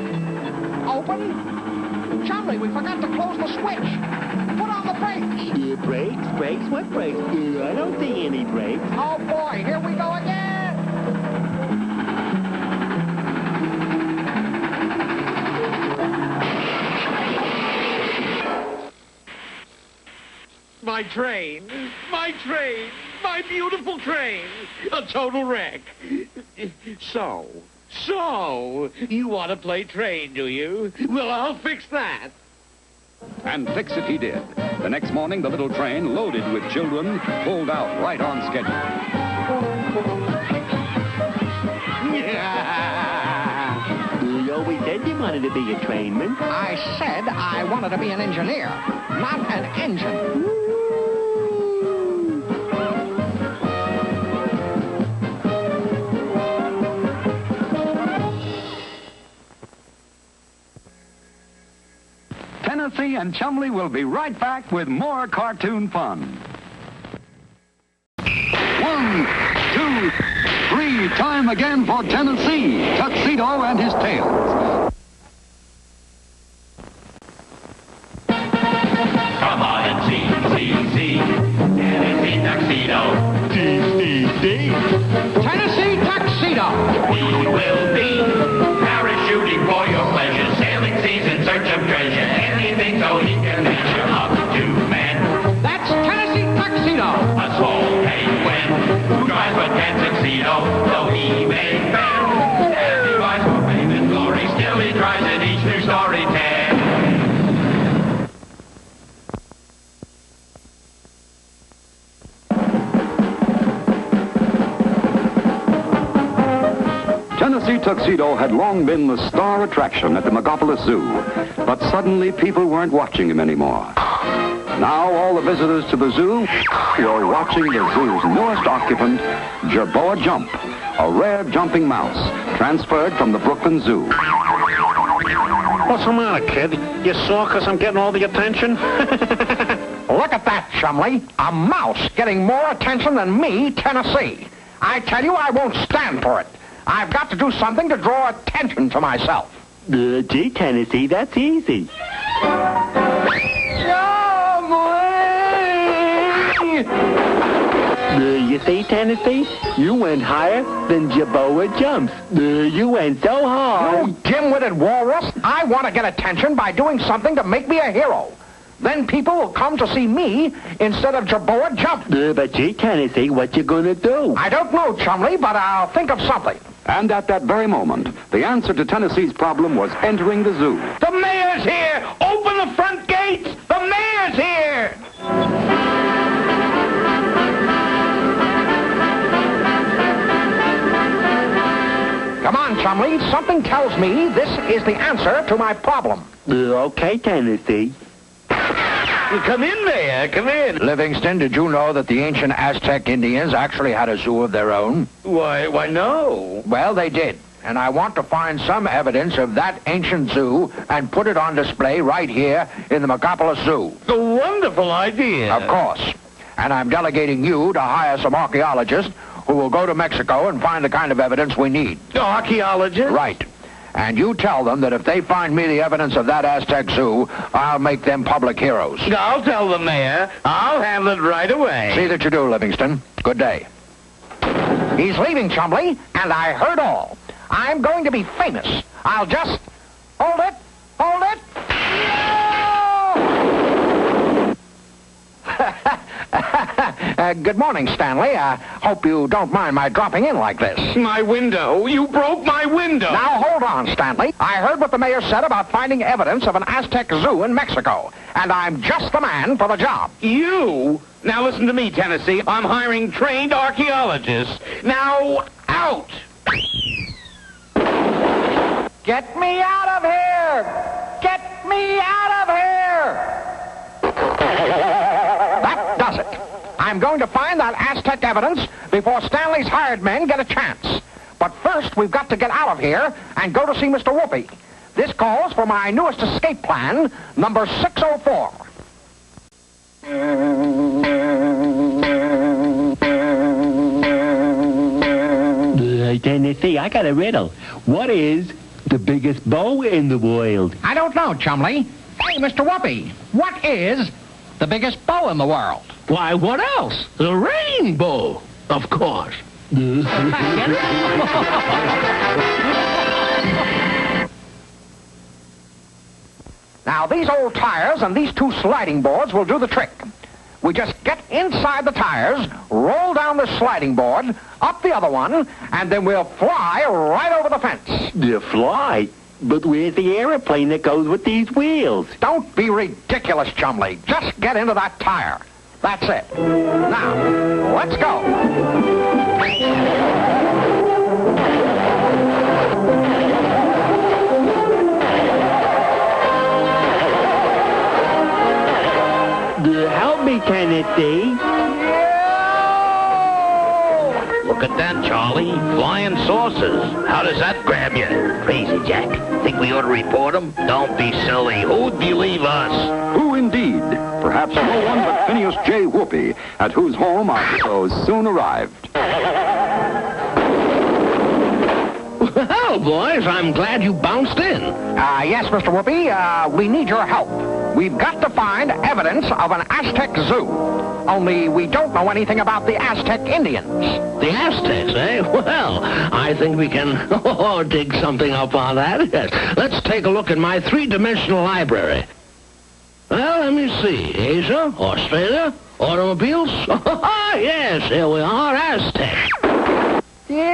Open? Chumley, we forgot to close the switch. Put on the brakes. Brakes? Brakes? What brakes? I don't see any brakes. Oh, boy, here we go again. My train, my beautiful train, a total wreck. So, you want to play train, do you? Well, I'll fix that. And fix it he did. The next morning, the little train, loaded with children, pulled out right on schedule. You always said you wanted to be a trainman. I said I wanted to be an engineer, not an engine. Tennessee and Chumley will be right back with more cartoon fun. 1, 2, 3, time again for Tennessee, Tuxedo and his tails. Come on and see. Tennessee Tuxedo. Tennessee Tuxedo. We will be parachuting for your pleasure, sailing seas in search of treasure, anything so he can measure up to man. That's Tennessee Tuxedo. tuxedo, though he may fail. And he rides for fame and glory, still he tries in each new story tale. Tennessee Tuxedo had long been the star attraction at the Megapolis Zoo, but suddenly people weren't watching him anymore. Now all the visitors to the zoo were watching the zoo's newest occupant, Jerboa Jump, a rare jumping mouse transferred from the Brooklyn Zoo. What's the matter, kid? You sore 'cause I'm getting all the attention? Look at that, Chumley. A mouse getting more attention than me, Tennessee. I tell you, I won't stand for it. I've got to do something to draw attention to myself. Gee, Tennessee, that's easy. You see, Tennessee? You went higher than Jerboa Jumps. You went so hard. You dim-witted walrus, I want to get attention by doing something to make me a hero. Then people will come to see me instead of Jerboa Jump. But gee, Tennessee, what you gonna do? I don't know, Chumley, but I'll think of something. And at that very moment, the answer to Tennessee's problem was entering the zoo. The mayor's here! Open the front gates! The mayor's here! Come on, Chumley. Something tells me this is the answer to my problem. Okay, Tennessee. Come in, Mayor. Come in. Livingston, did you know that the ancient Aztec Indians actually had a zoo of their own? Why, no. Well, they did. And I want to find some evidence of that ancient zoo and put it on display right here in the Megapolis Zoo. A wonderful idea. Of course. And I'm delegating you to hire some archaeologists who will go to Mexico and find the kind of evidence we need. Archaeologists? Right. And you tell them that if they find me the evidence of that Aztec zoo, I'll make them public heroes. I'll tell the mayor. I'll handle it right away. See that you do, Livingston. Good day. He's leaving, Chumley, and I heard all. I'm going to be famous. I'll just... Hold it! Hold it! Good morning, Stanley. I hope you don't mind my dropping in like this. My window. You broke my window. Now, hold on, Stanley. I heard what the mayor said about finding evidence of an Aztec zoo in Mexico, and I'm just the man for the job. You? Now listen to me, Tennessee. I'm hiring trained archaeologists. Now, out! Get me out of here! Get me out of here! That does it. I'm going to find that Aztec evidence before Stanley's hired men get a chance. But first, we've got to get out of here and go to see Mr. Whoopi. This calls for my newest escape plan, number 604. Tennessee, I got a riddle. What is the biggest bow in the world? I don't know, Chumley. Hey, Mr. Whoopi, what is the biggest bow in the world? Why, what else? The rainbow, of course. Now, these old tires and these two sliding boards will do the trick. We just get inside the tires, roll down the sliding board, up the other one, and then we'll fly right over the fence. The fly? But where's the airplane that goes with these wheels? Don't be ridiculous, Chumley. Just get into that tire. That's it. Now, let's go. Help me, Tennessee. Look at that, Charlie. Flying saucers. How does that grab you? Crazy, Jack. Think we ought to report them? Don't be silly. Who'd believe us? Who indeed? Perhaps no one but Phineas J. Whoopi, at whose home our heroes soon arrived. Well, boys, I'm glad you bounced in. Yes, Mr. Whoopi, we need your help. We've got to find evidence of an Aztec zoo. Only we don't know anything about the Aztec Indians. The Aztecs, eh? Well, I think we can dig something up on that. Yes. Let's take a look at my three-dimensional library. Well, let me see. Asia, Australia, automobiles. Yes, here we are, Aztec. Yeah!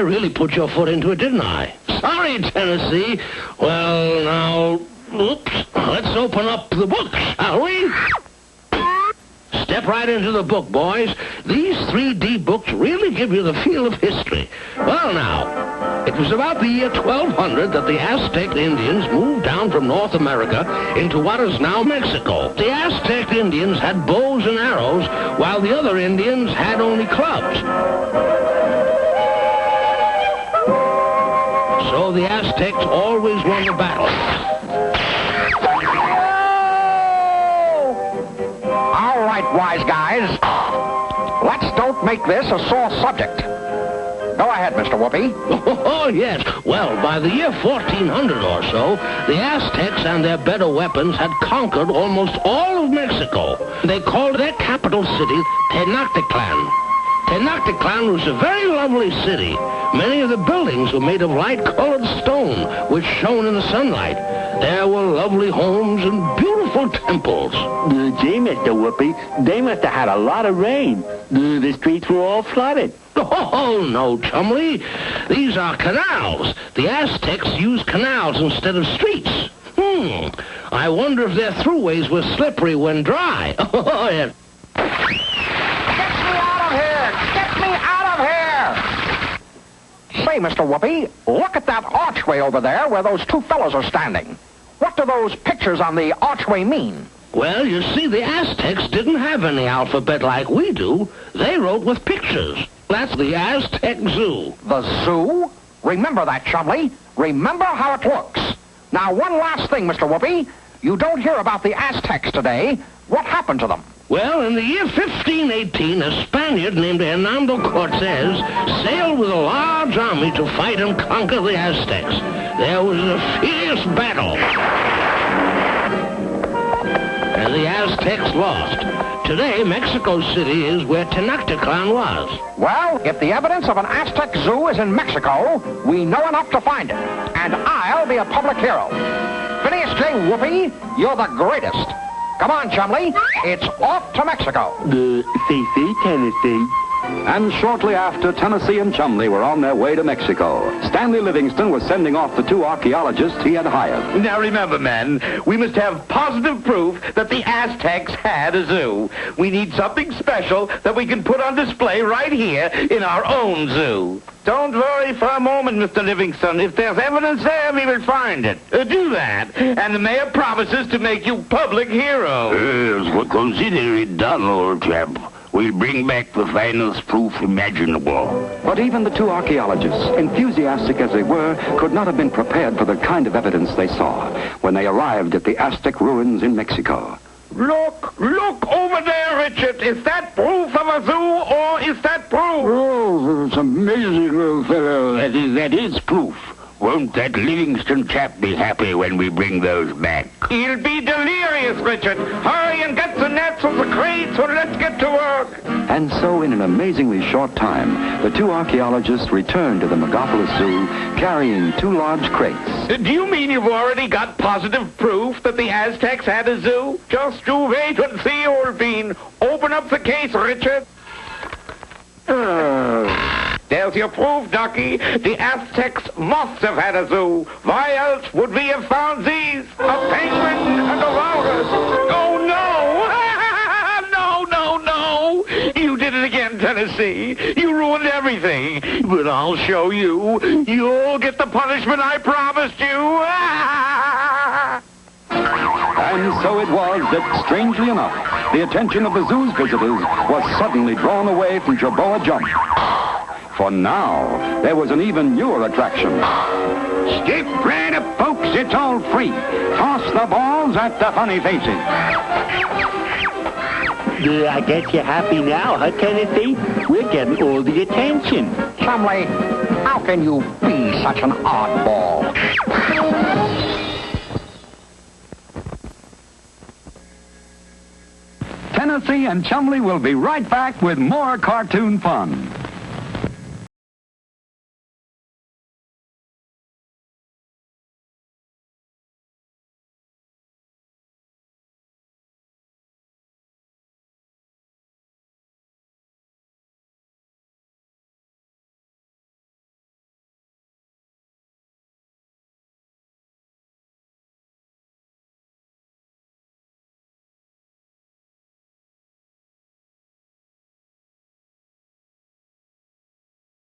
really put your foot into it, didn't I? Sorry, Tennessee. Well, now, oops. Let's open up the book, shall we? Step right into the book, boys. These 3D books really give you the feel of history. Well, now, it was about the year 1200 that the Aztec Indians moved down from North America into what is now Mexico. The Aztec Indians had bows and arrows, while the other Indians had only clubs. So the Aztecs always won the battle. All right, wise guys. Let's don't make this a sore subject. Go ahead, Mr. Whoopi. Oh, yes. Well, by the year 1400 or so, the Aztecs and their better weapons had conquered almost all of Mexico. They called their capital city Tenochtitlan. Tenochtitlan was a very lovely city. Many of the buildings were made of light-colored stone, which shone in the sunlight. There were lovely homes and beautiful temples. Gee, Mr. Whoopi, they must have had a lot of rain. The streets were all flooded. Oh, no, Chumley. These are canals. The Aztecs used canals instead of streets. I wonder if their throughways were slippery when dry. Oh, yeah. Say, Mr. Whoopi, look at that archway over there where those two fellows are standing. What do those pictures on the archway mean? Well, you see, the Aztecs didn't have any alphabet like we do. They wrote with pictures. That's the Aztec Zoo. The zoo? Remember that, Chumley. Remember how it looks. Now, one last thing, Mr. Whoopi. You don't hear about the Aztecs today. What happened to them? Well, in the year 1518, a Spaniard named Hernando Cortez sailed with a large army to fight and conquer the Aztecs. There was a fierce battle, and the Aztecs lost. Today, Mexico City is where Tenochtitlan was. Well, if the evidence of an Aztec zoo is in Mexico, we know enough to find it. And I'll be a public hero. Phineas J. Whoopi, you're the greatest. Come on, Chumley. It's off to Mexico. CC, Tennessee. And shortly after, Tennessee and Chumley were on their way to Mexico. Stanley Livingston was sending off the two archaeologists he had hired. Now remember, men, we must have positive proof that the Aztecs had a zoo. We need something special that we can put on display right here in our own zoo. Don't worry for a moment, Mr. Livingston. If there's evidence there, we will find it. Do that, and the mayor promises to make you public hero. Yes, but consider it done, old chap. We'll bring back the finest proof imaginable. But even the two archaeologists, enthusiastic as they were, could not have been prepared for the kind of evidence they saw when they arrived at the Aztec ruins in Mexico. Look over there, Richard. Is that proof of a zoo, or is that proof? Oh, it's amazing, old fellow. That is proof. Won't that Livingston chap be happy when we bring those back? He'll be delirious, Richard. Hurry and get the nets and the crates, or let's get to work. And so, in an amazingly short time, the two archaeologists returned to the Megapolis Zoo carrying two large crates. Do you mean you've already got positive proof that the Aztecs had a zoo? Just you wait and see, old bean. Open up the case, Richard. There's your proof, Ducky. The Aztecs must have had a zoo. Why else would we have found these? A penguin and a walrus. Oh, no! No! You did it again, Tennessee. You ruined everything. But I'll show you. You'll get the punishment I promised you. And so it was that, strangely enough, the attention of the zoo's visitors was suddenly drawn away from Jerboa Jump. For now, there was an even newer attraction. Skip right up, folks. It's all free. Toss the balls at the funny faces. I guess you're happy now, huh, Tennessee? We're getting all the attention. Chumley, how can you be such an oddball? Tennessee and Chumley will be right back with more cartoon fun.